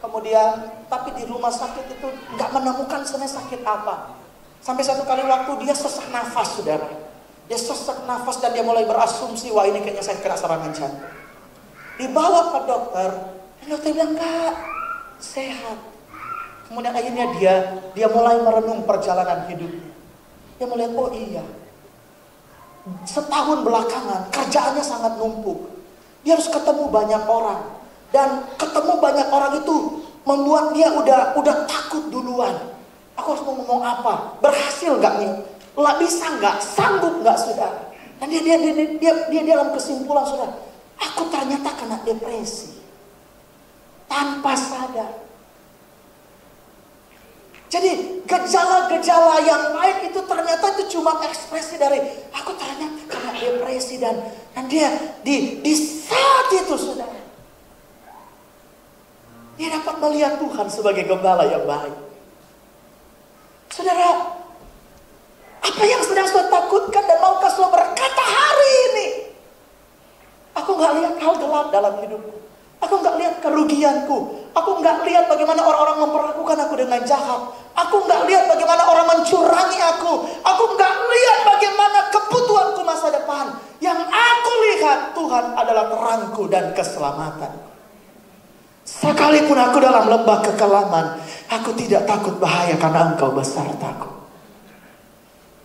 Kemudian tapi di rumah sakit itu nggak menemukan sebenarnya sakit apa. Sampai satu kali waktu dia sesak nafas saudara. Dia sesak nafas dan dia mulai berasumsi, wah ini kayaknya saya kena serangan jantung. Dibawa ke dokter, dan dokter bilang enggak, sehat. Kemudian akhirnya dia mulai merenung perjalanan hidupnya. Dia melihat, oh iya, setahun belakangan kerjaannya sangat numpuk. Dia harus ketemu banyak orang, dan ketemu banyak orang itu membuat dia udah takut duluan. Aku harus mau ngomong apa? Berhasil nggak nih? Lah bisa nggak? Sanggup nggak saudara? Dan dia dalam kesimpulan saudara, aku ternyata kena depresi tanpa sadar. Jadi gejala-gejala yang lain itu ternyata itu cuma ekspresi dari aku ternyata kena depresi dan dia di saat itu saudara, dia dapat melihat Tuhan sebagai gembala yang baik. Saudara, apa yang sedang saudara takutkan dan maukah saudara berkata hari ini, aku gak lihat hal gelap dalam hidupku, aku gak lihat kerugianku, aku gak lihat bagaimana orang-orang memperlakukan aku dengan jahat, aku gak lihat bagaimana orang mencurangi aku gak lihat bagaimana kebutuhanku masa depan. Yang aku lihat Tuhan adalah terangku dan keselamatanku. Sekalipun aku dalam lembah kekelaman, aku tidak takut bahaya karena Engkau besertaku.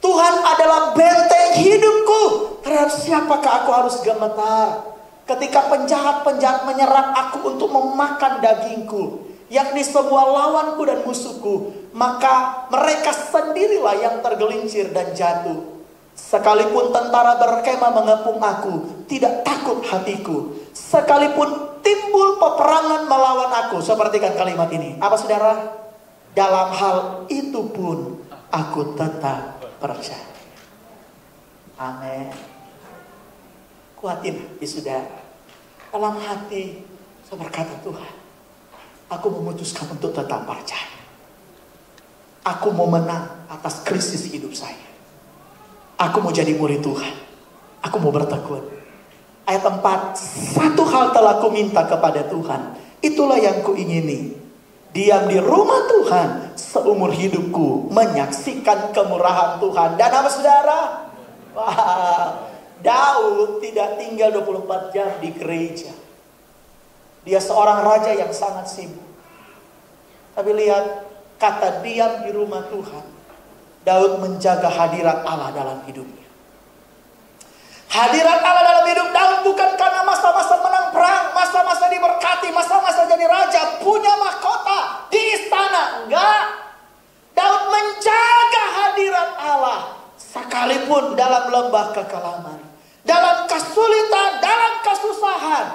Tuhan adalah benteng hidupku. Terhadap siapakah aku harus gemetar? Ketika penjahat-penjahat menyerang aku untuk memakan dagingku, yakni semua lawanku dan musuhku, maka mereka sendirilah yang tergelincir dan jatuh. Sekalipun tentara berkemah mengepung aku, tidak takut hatiku. Sekalipun timbul peperangan melawan aku. Perhatikan kalimat ini. Apa saudara? Dalam hal itu pun aku tetap percaya. Amin. Kuatin hati saudara. Dalam hati saya berkata, Tuhan, aku memutuskan untuk tetap percaya. Aku mau menang atas krisis hidup saya. Aku mau jadi murid Tuhan. Aku mau bertekun. Ayat 4, satu hal telah ku minta kepada Tuhan, itulah yang ku ingini, diam di rumah Tuhan seumur hidupku, menyaksikan kemurahan Tuhan. Dan apa saudara? Wah, Daud tidak tinggal 24 jam di gereja. Dia seorang raja yang sangat sibuk. Tapi lihat kata diam di rumah Tuhan, Daud menjaga hadirat Allah dalam hidupnya. Hadirat Allah dalam hidup Daud bukan karena masa-masa menang perang, masa-masa diberkati, masa-masa jadi raja, punya mahkota di istana. Enggak. Daud menjaga hadirat Allah sekalipun dalam lembah kekelaman, dalam kesulitan, dalam kesusahan.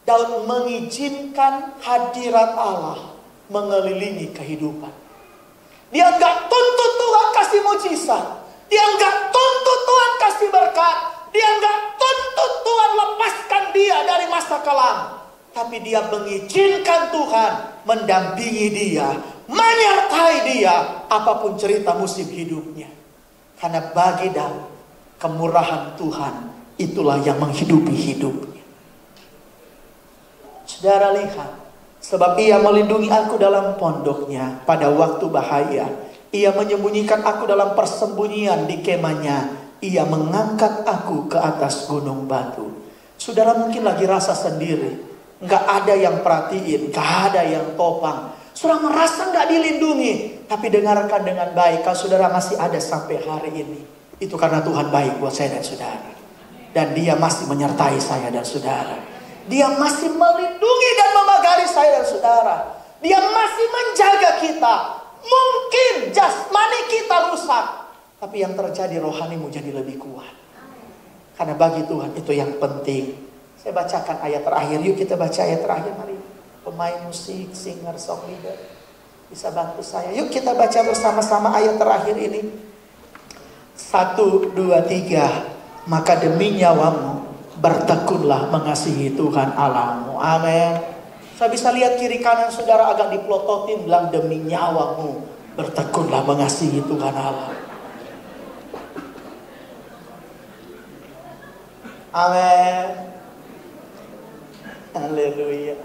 Daud mengizinkan hadirat Allah mengelilingi kehidupan. Dia enggak tuntut Tuhan kasih mujizat. Dia enggak tuntut Tuhan kasih berkat. Dia enggak tuntut Tuhan lepaskan dia dari masa kelam. Tapi dia mengizinkan Tuhan mendampingi dia, menyertai dia apapun cerita musim hidupnya. Karena bagi Daud, kemurahan Tuhan itulah yang menghidupi hidupnya. Saudara lihat, sebab ia melindungi aku dalam pondoknya pada waktu bahaya. Ia menyembunyikan aku dalam persembunyian di kemahnya. Ia mengangkat aku ke atas gunung batu. Saudara mungkin lagi rasa sendiri, nggak ada yang perhatiin, nggak ada yang topang. Saudara merasa nggak dilindungi. Tapi dengarkan dengan baik, kalau saudara masih ada sampai hari ini, itu karena Tuhan baik buat saya dan saudara. Dan Dia masih menyertai saya dan saudara. Dia masih melindungi dan memagari saya dan saudara. Dia masih menjaga kita. Mungkin jasmani kita rusak, tapi yang terjadi rohanimu jadi lebih kuat. Karena bagi Tuhan itu yang penting. Saya bacakan ayat terakhir. Yuk kita baca ayat terakhir, mari. Pemain musik, singer, song leader, bisa bantu saya. Yuk kita baca bersama-sama ayat terakhir ini. 1, 2, 3. maka demi nyawamu bertekunlah mengasihi Tuhan Allahmu. Amin. Saya bisa lihat kiri kanan saudara agak diplototin, bilang demi nyawamu bertekunlah mengasihi Tuhan Allah. Amin. Haleluya.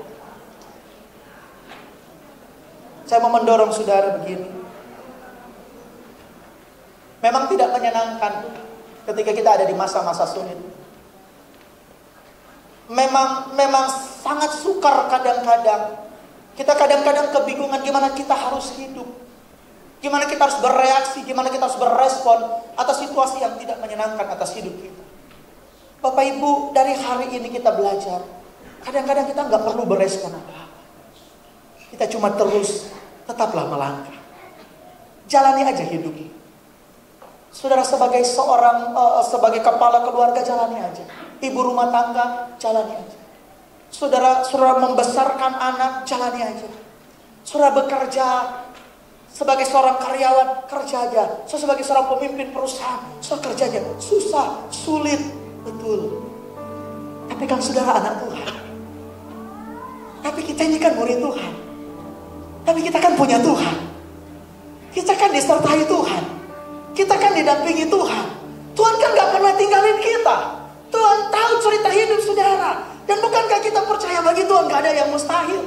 Saya mau mendorong saudara begini. Memang tidak menyenangkan ketika kita ada di masa-masa sulit. Memang sangat sukar kadang-kadang. Kita kadang-kadang kebingungan gimana kita harus hidup. Gimana kita harus bereaksi, gimana kita harus berespon atas situasi yang tidak menyenangkan atas hidup kita. Bapak Ibu, dari hari ini kita belajar. Kadang-kadang kita nggak perlu berespon apa-apa. Kita cuma terus tetaplah melangkah. Jalani aja hidup. Saudara sebagai sebagai kepala keluarga, jalani aja. Ibu rumah tangga, jalani aja. Saudara membesarkan anak, jalani aja. Saudara bekerja sebagai seorang karyawan, kerja aja. Sebagai seorang pemimpin perusahaan, saudara kerja aja. Susah, sulit, betul. Tapi kan saudara anak Tuhan. Tapi kita ini kan murid Tuhan. Tapi kita kan punya Tuhan. Kita kan disertai Tuhan. Kita kan didampingi Tuhan. Tuhan kan gak pernah tinggalin kita. Tuhan tahu cerita hidup saudara. Dan bukankah kita percaya bagi Tuhan gak ada yang mustahil?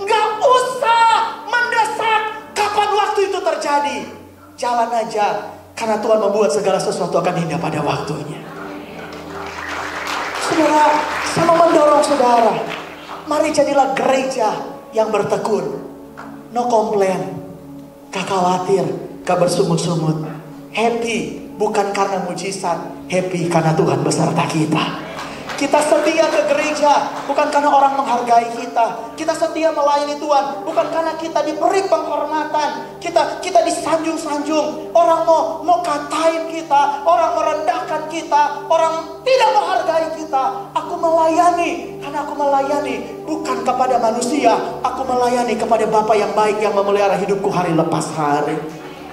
Gak usah mendesak kapan waktu itu terjadi. Jalan aja. Karena Tuhan membuat segala sesuatu akan indah pada waktunya. Saudara, saya mau mendorong saudara. Mari jadilah gereja yang bertekun. No komplain. Gak khawatir, gak bersungut-sungut. Happy bukan karena mujizat, happy karena Tuhan beserta kita. Kita setia ke gereja bukan karena orang menghargai kita. Kita setia melayani Tuhan bukan karena kita diberi penghormatan. Kita disanjung-sanjung. Orang mau katain kita, orang merendahkan kita, orang tidak menghargai kita. Aku melayani karena aku melayani bukan kepada manusia. Aku melayani kepada Bapa yang baik yang memelihara hidupku hari lepas hari.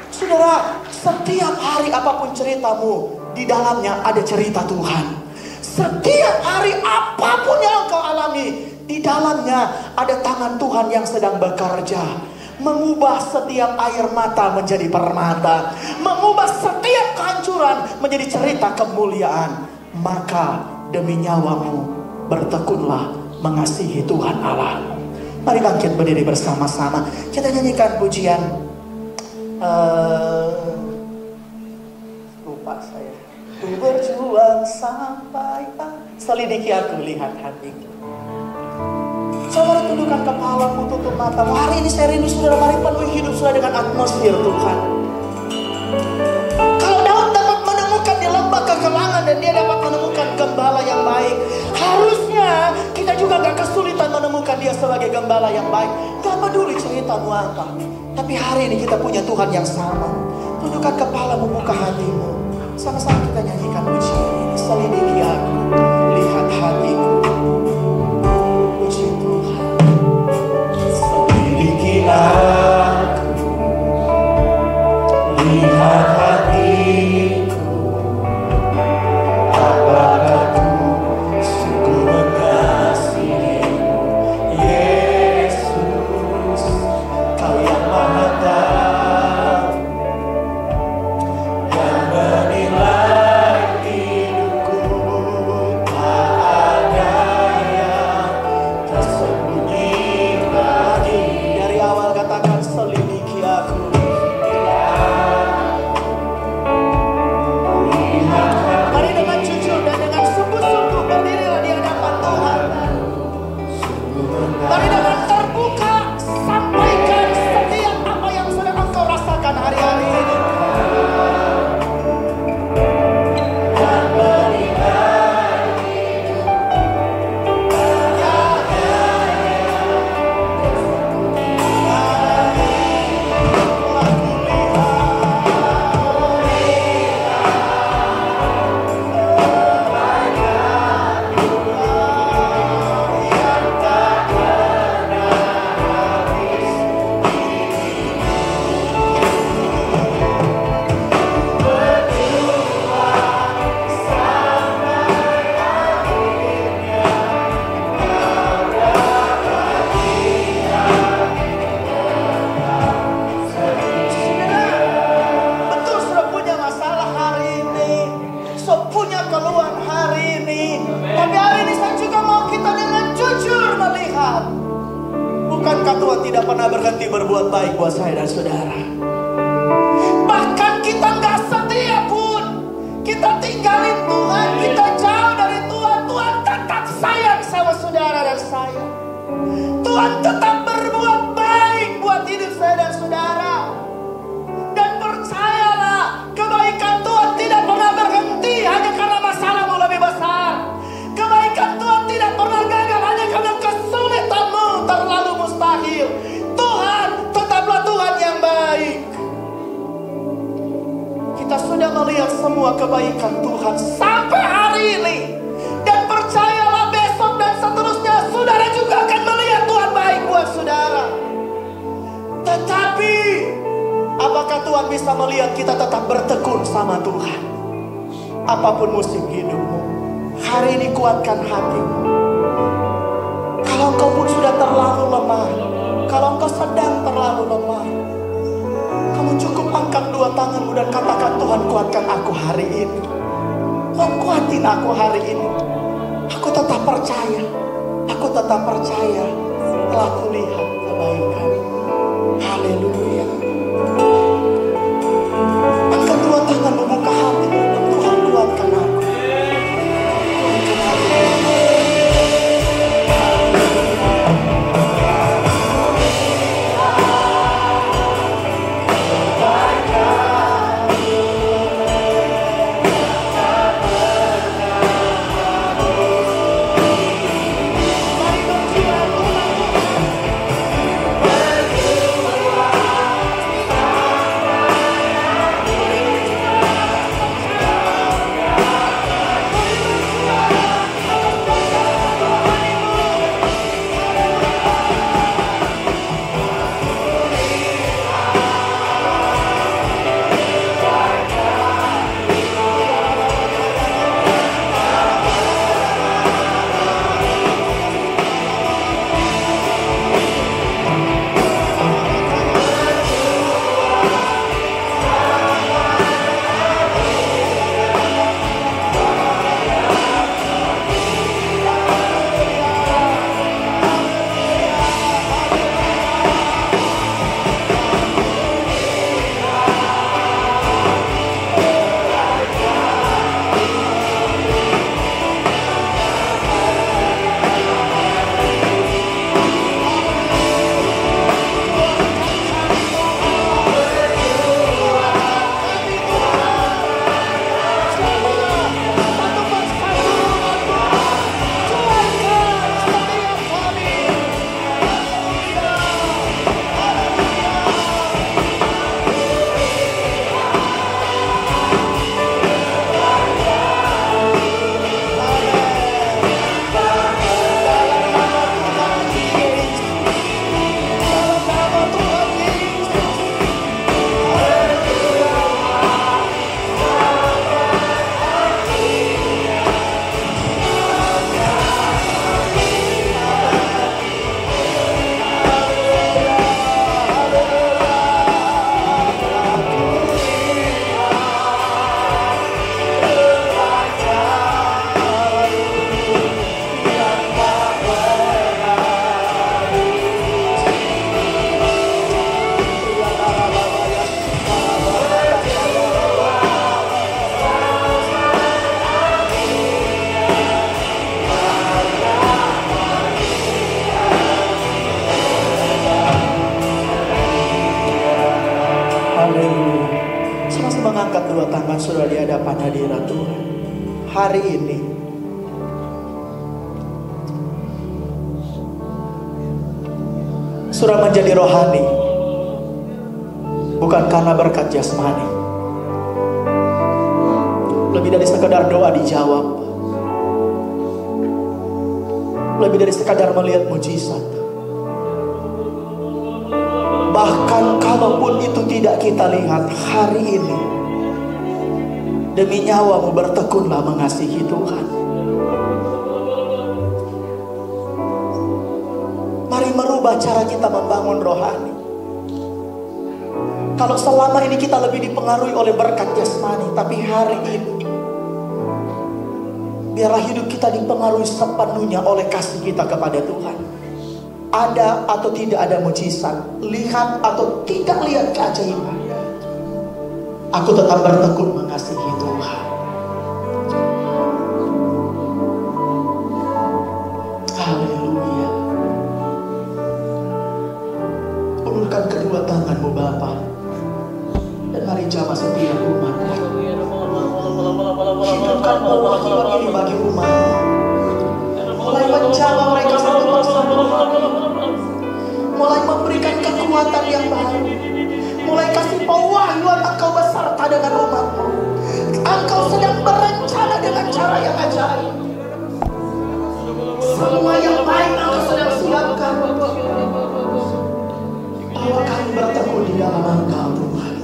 Saudara, setiap hari apapun ceritamu, di dalamnya ada cerita Tuhan. Setiap hari apapun yang engkau alami, di dalamnya ada tangan Tuhan yang sedang bekerja. Mengubah setiap air mata menjadi permata. Mengubah setiap kehancuran menjadi cerita kemuliaan. Maka demi nyawamu bertekunlah mengasihi Tuhan Allah. Mari bangkit berdiri bersama-sama. Kita nyanyikan pujian. Lupa saya. Ku berjuang sampai selidiki aku, lihat hatiku. Saudara, tundukkan kepalamu, tutup matamu. Hari ini saya rindu saudara, mari penuhi hidup saudara dengan atmosfer Tuhan. Kalau Daud dapat menemukan di lembah kekelangan dan dia dapat menemukan gembala yang baik, harusnya kita juga gak kesulitan menemukan dia sebagai gembala yang baik. Gak peduli ceritamu apa, tapi hari ini kita punya Tuhan yang sama. Tundukkan kepalamu, buka hatimu. Sama-sama kita nyanyikan pujian ini. Selidiki aku, lihat hatiku. Puji Tuhan. Selidiki aku, lihat hatiku. Apakah ku sungguh mengasihimu, Yesus? Kau yang Maha Tahu, yang menilai keperluan hari ini. Tapi hari ini saya juga mau kita dengan jujur melihat, bukankah Tuhan tidak pernah berhenti berbuat baik buat saya dan saudara? Bahkan kita nggak setia pun, kita tinggalin Tuhan, kita jauh dari Tuhan, Tuhan tetap sayang sama saudara dan saya. Tuhan tetap berbuat baik buat hidup saya dan saudara. Dan percayalah, kebaikan Tuhan tidak pernah berhenti hanya karena masalahmu lebih besar. Kebaikan Tuhan tidak pernah gagal hanya karena kesulitanmu terlalu mustahil. Tuhan tetaplah Tuhan yang baik. Kita sudah melihat semua kebaikan Tuhan sampai hari ini. Dan percayalah, besok dan seterusnya saudara juga akan melihat Tuhan baik buat saudara. Tetapi apakah Tuhan bisa melihat kita tetap bertekun sama Tuhan? Apapun musim hidupmu, hari ini kuatkan hatimu. Kalau engkau pun sudah terlalu lemah, kalau engkau sedang terlalu lemah, kamu cukup angkat dua tanganmu dan katakan, Tuhan kuatkan aku hari ini. Tuhan kuatin aku hari ini. Aku tetap percaya, aku tetap percaya telah kulihat kebaikan. Haleluya. Angkat dua tanganmu, buka hatimu, dan Tuhan kuatkan aku. Saudara di hadapan hadirat Tuhan hari ini, sudah menjadi rohani bukan karena berkat jasmani. Lebih dari sekadar doa dijawab, lebih dari sekadar melihat mujizat. Bahkan kalaupun itu tidak kita lihat hari ini, demi nyawamu bertekunlah mengasihi Tuhan. Mari merubah cara kita membangun rohani. Kalau selama ini kita lebih dipengaruhi oleh berkat jasmani, tapi hari ini Biarlah hidup kita dipengaruhi sepenuhnya oleh kasih kita kepada Tuhan. Ada atau tidak ada mujizat, lihat atau tidak lihat keajaiban, aku tetap bertekun mengasihi Tuhan. Haleluya. Ulurkan kedua tanganmu Bapa, dan mari jamah setiap umatmu. Hidupkan pewahyuan ini bagi umatmu. Mulai menjamah mereka satu persatu. Mulai memberikan kekuatan yang baru. Mulai kasih pewahyuan Engkau beserta dengan umatmu. Engkau sedang berencana dengan cara yang ajaib. Semua yang baik Engkau sedang siapkan. Bahwa kami bertekun di dalam Engkau Tuhan.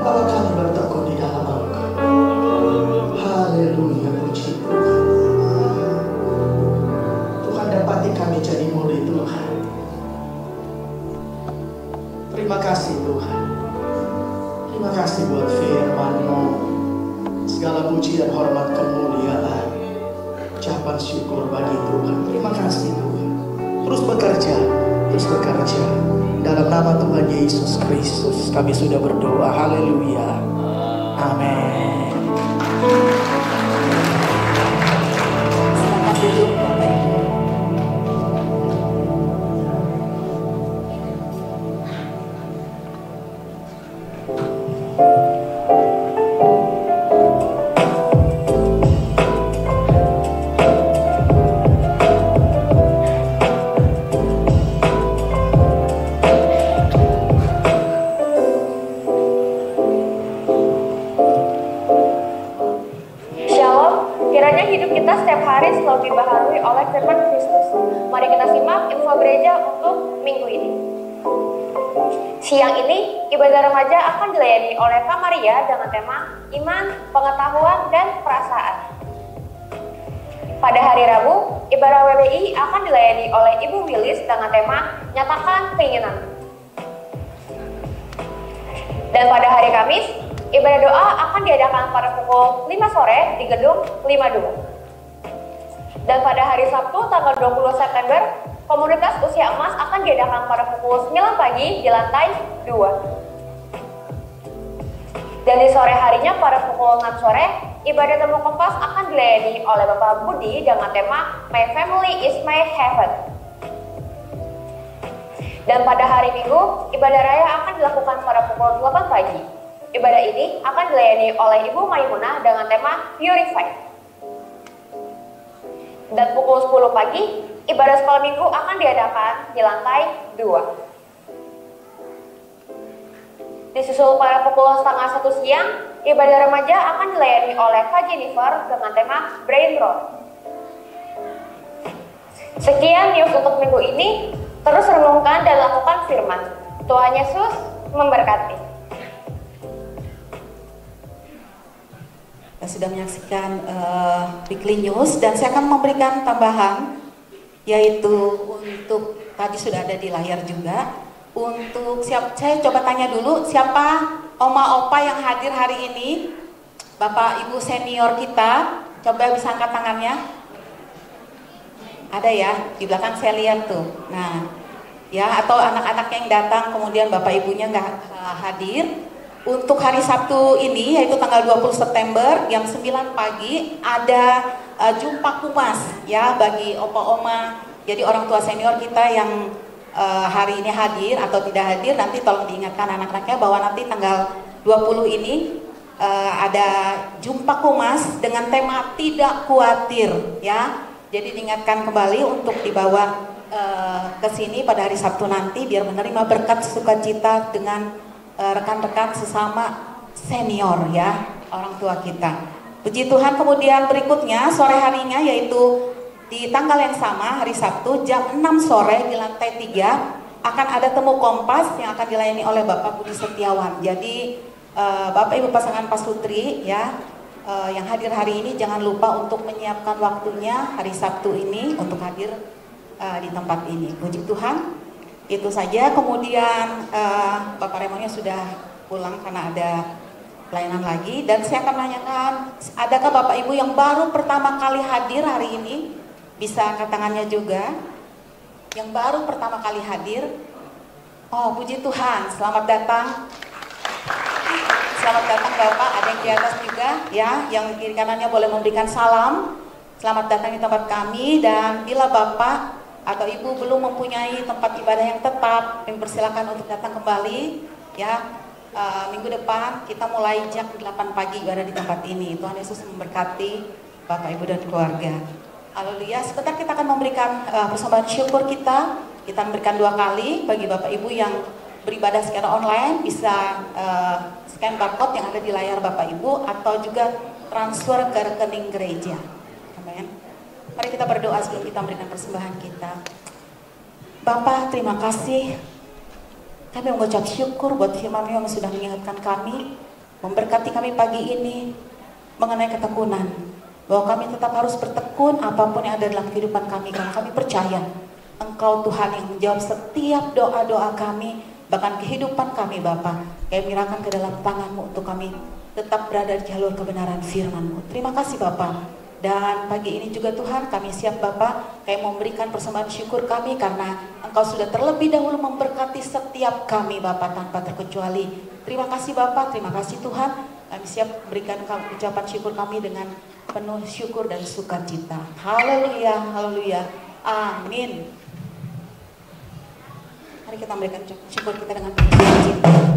Bahwa kami bertekun di dalam Engkau. Haleluya, puji Tuhan. Tuhan dapati kami jadi murid Tuhan. Terima kasih Tuhan. Terima kasih buat firman-Mu. Segala puji dan hormat kemuliaan, ucapan syukur bagi Tuhan. Terima kasih Tuhan. Terus bekerja, terus bekerja. Dalam nama Tuhan Yesus Kristus kami sudah berdoa. Haleluya. Amin. Selamat duduk Bapak Ibu. Kiranya hidup kita setiap hari selalu dibaharui oleh firman Kristus. Mari kita simak info gereja untuk minggu ini. Siang ini, ibadah remaja akan dilayani oleh Kak Maria dengan tema Iman, Pengetahuan, dan Perasaan. Pada hari Rabu, ibadah WBI akan dilayani oleh Ibu Willis dengan tema Nyatakan Keinginan. Dan pada hari Kamis, ibadah doa akan diadakan pada pukul 5 sore di gedung 52. Dan pada hari Sabtu tanggal 20 September, komunitas usia emas akan diadakan pada pukul 9 pagi di lantai 2. Dan di sore harinya pada pukul 6 sore, ibadah temu kompas akan dilayani oleh Bapak Budi dengan tema My Family is My Heaven. Dan pada hari Minggu, ibadah raya akan dilakukan pada pukul 8 pagi. Ibadah ini akan dilayani oleh Ibu Maimunah dengan tema Purify. Dan pukul 10 pagi, ibadah sekolah minggu akan diadakan di lantai 2. Disusul pada pukul setengah 1 siang, ibadah remaja akan dilayani oleh Kak Jennifer dengan tema Brain Rot. Sekian news untuk minggu ini. Terus renungkan dan lakukan firman. Tuhan Yesus memberkati. Kita sudah menyaksikan weekly news dan saya akan memberikan tambahan, yaitu untuk tadi sudah ada di layar juga. Untuk saya coba tanya dulu siapa oma opa yang hadir hari ini, bapak ibu senior kita, coba bisa angkat tangannya. Ada ya di belakang saya lihat tuh. Nah ya, atau anak-anak yang datang kemudian bapak ibunya nggak hadir. Untuk hari Sabtu ini, yaitu tanggal 20 September, jam 9 pagi, ada jumpa kumas ya bagi opa-oma. Jadi orang tua senior kita yang hari ini hadir atau tidak hadir, nanti tolong diingatkan anak-anaknya bahwa nanti tanggal 20 ini ada jumpa kumas dengan tema tidak khawatir ya. Jadi diingatkan kembali untuk dibawa ke sini pada hari Sabtu nanti biar menerima berkat sukacita dengan rekan-rekan sesama senior ya, orang tua kita. Puji Tuhan. Kemudian berikutnya sore harinya yaitu di tanggal yang sama hari Sabtu jam 6 sore di lantai 3 akan ada temu kompas yang akan dilayani oleh Bapak Budi Setiawan. Jadi Bapak Ibu pasangan pasutri ya yang hadir hari ini jangan lupa untuk menyiapkan waktunya hari Sabtu ini untuk hadir di tempat ini. Puji Tuhan. Itu saja. Kemudian Bapak Remonya sudah pulang karena ada pelayanan lagi. Dan saya akan menanyakan, adakah Bapak Ibu yang baru pertama kali hadir hari ini? Bisa angkat tangannya juga. Yang baru pertama kali hadir. Oh, puji Tuhan, selamat datang. Selamat datang Bapak, ada yang di atas juga ya, yang kiri kanannya boleh memberikan salam. Selamat datang di tempat kami, dan bila Bapak atau Ibu belum mempunyai tempat ibadah yang tetap, kami persilakan untuk datang kembali ya. Minggu depan kita mulai jam 8 pagi ibadah di tempat ini. Tuhan Yesus memberkati Bapak Ibu dan keluarga. Haleluya. Sebentar kita akan memberikan persembahan syukur kita. Kita memberikan 2 kali bagi Bapak Ibu yang beribadah secara online, bisa scan barcode yang ada di layar Bapak Ibu atau juga transfer ke rekening gereja. Amin. Mari kita berdoa sebelum kita memberikan persembahan kita. Bapak, terima kasih. Kami mengucap syukur buat firman yang sudah mengingatkan kami, memberkati kami pagi ini mengenai ketekunan, bahwa kami tetap harus bertekun apapun yang ada dalam kehidupan kami, karena kami percaya Engkau Tuhan yang menjawab setiap doa-doa kami, bahkan kehidupan kami Bapa. Kami menyerahkan ke dalam tangan-Mu untuk kami tetap berada di jalur kebenaran firman-Mu. Terima kasih Bapa. Dan pagi ini juga Tuhan, kami siap Bapa, kami memberikan persembahan syukur kami karena Engkau sudah terlebih dahulu memberkati setiap kami Bapa tanpa terkecuali. Terima kasih Bapa, terima kasih Tuhan. Kami siap berikan ucapan syukur kami dengan penuh syukur dan sukacita. Haleluya, haleluya, amin. Mari kita memberikan syukur kita dengan penuh sukacita.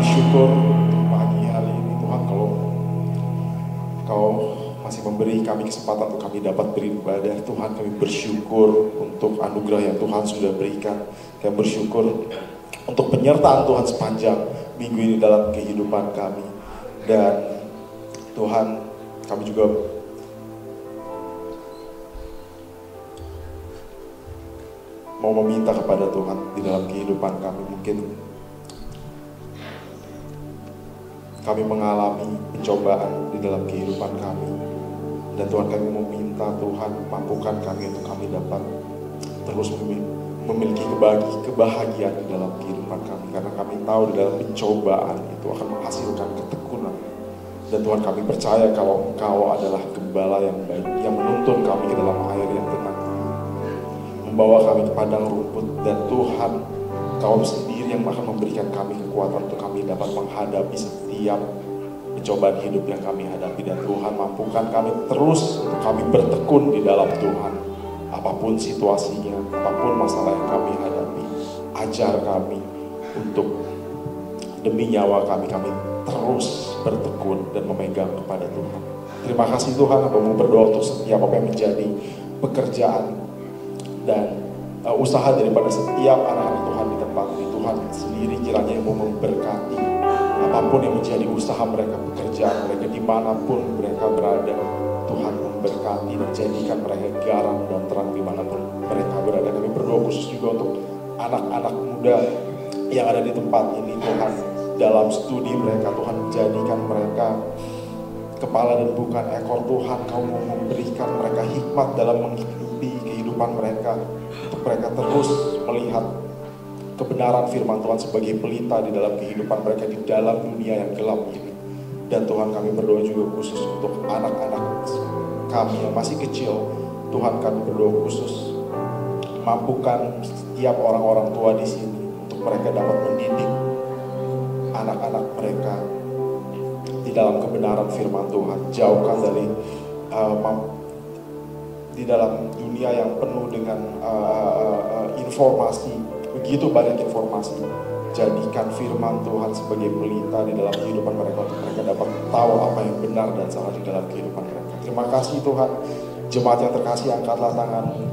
bersyukur untuk pagi hari ini Tuhan, kalau Kau masih memberi kami kesempatan untuk kami dapat beribadah. Tuhan, kami bersyukur untuk anugerah yang Tuhan sudah berikan. Kami bersyukur untuk penyertaan Tuhan sepanjang minggu ini dalam kehidupan kami. Dan Tuhan, kami juga mau meminta kepada Tuhan di dalam kehidupan kami. Mungkin kami mengalami pencobaan di dalam kehidupan kami. Dan Tuhan, kami meminta Tuhan mampukan kami untuk kami dapat terus memiliki kebahagiaan di dalam kehidupan kami. Karena kami tahu di dalam pencobaan itu akan menghasilkan ketekunan. Dan Tuhan, kami percaya kalau Engkau adalah gembala yang baik, yang menuntun kami ke dalam air yang tenang, membawa kami ke padang rumput. Dan Tuhan, Kau sendiri yang akan memberikan kami kekuatan untuk kami dapat menghadapi setiap pencobaan hidup yang kami hadapi. Dan Tuhan, mampukan kami terus untuk kami bertekun di dalam Tuhan. Apapun situasinya, apapun masalah yang kami hadapi, ajar kami untuk demi nyawa kami terus bertekun dan memegang kepada Tuhan. Terima kasih Tuhan, aku mau berdoa untuk setiap apa yang menjadi pekerjaan dan usaha daripada setiap anak-anak Tuhan di tempat ini. Tuhan sendiri kiranya yang mau memberkati apapun yang menjadi usaha mereka, pekerjaan mereka, dimanapun mereka berada. Tuhan memberkati dan jadikan mereka garam dan terang dimanapun mereka berada. Kami berdoa khusus juga untuk anak-anak muda yang ada di tempat ini. Tuhan, dalam studi mereka, Tuhan jadikan mereka kepala dan bukan ekor. Tuhan, Kau mau memberikan mereka hikmat dalam menghidupi kehidupan mereka, untuk mereka terus melihat kebenaran firman Tuhan sebagai pelita di dalam kehidupan mereka di dalam dunia yang gelap ini. Dan Tuhan, kami berdoa juga khusus untuk anak-anak kami yang masih kecil. Tuhan, kami berdoa khusus mampukan setiap orang-orang tua di sini untuk mereka dapat mendidik anak-anak mereka di dalam kebenaran firman Tuhan. Jauhkan dari di dalam dunia yang penuh dengan informasi, begitu banyak informasi. Jadikan firman Tuhan sebagai pelita di dalam kehidupan mereka, untuk mereka dapat tahu apa yang benar dan salah di dalam kehidupan mereka. Terima kasih Tuhan. Jemaat yang terkasih, angkatlah tanganmu.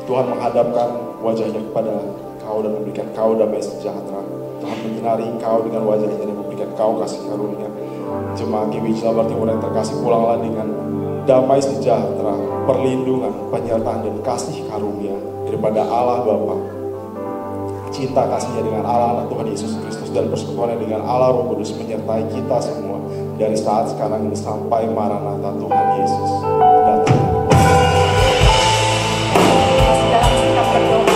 Tuhan menghadapkan wajahnya kepada Kau dan memberikan Kau damai sejahtera. Tuhan menyinari Kau dengan wajahnya dan memberikan Kau kasih karunia. Jemaat GBI Cilabar Timur yang terkasih, pulanglah dengan damai sejahtera, perlindungan, penyertaan dan kasih karunia daripada Allah Bapa, cinta kasihnya dengan Allah anak Tuhan Yesus Kristus, dan persekutuannya dengan Allah Roh Kudus menyertai kita semua dari saat sekarang ini sampai Maranatha Tuhan Yesus datang. Dalam sikap berdoa,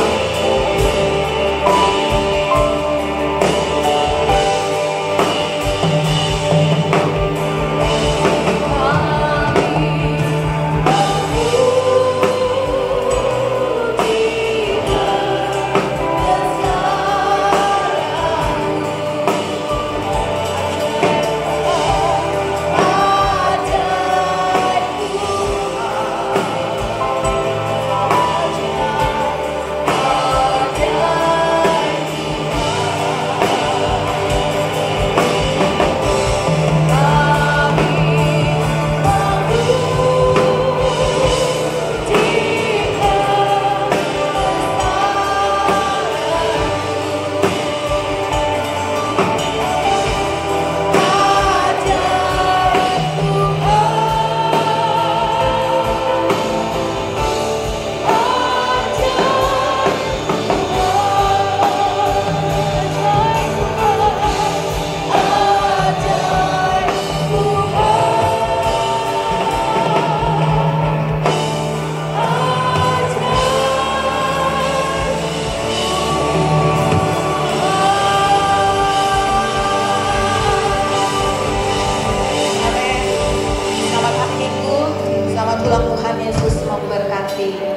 Tuhan Yesus memberkati.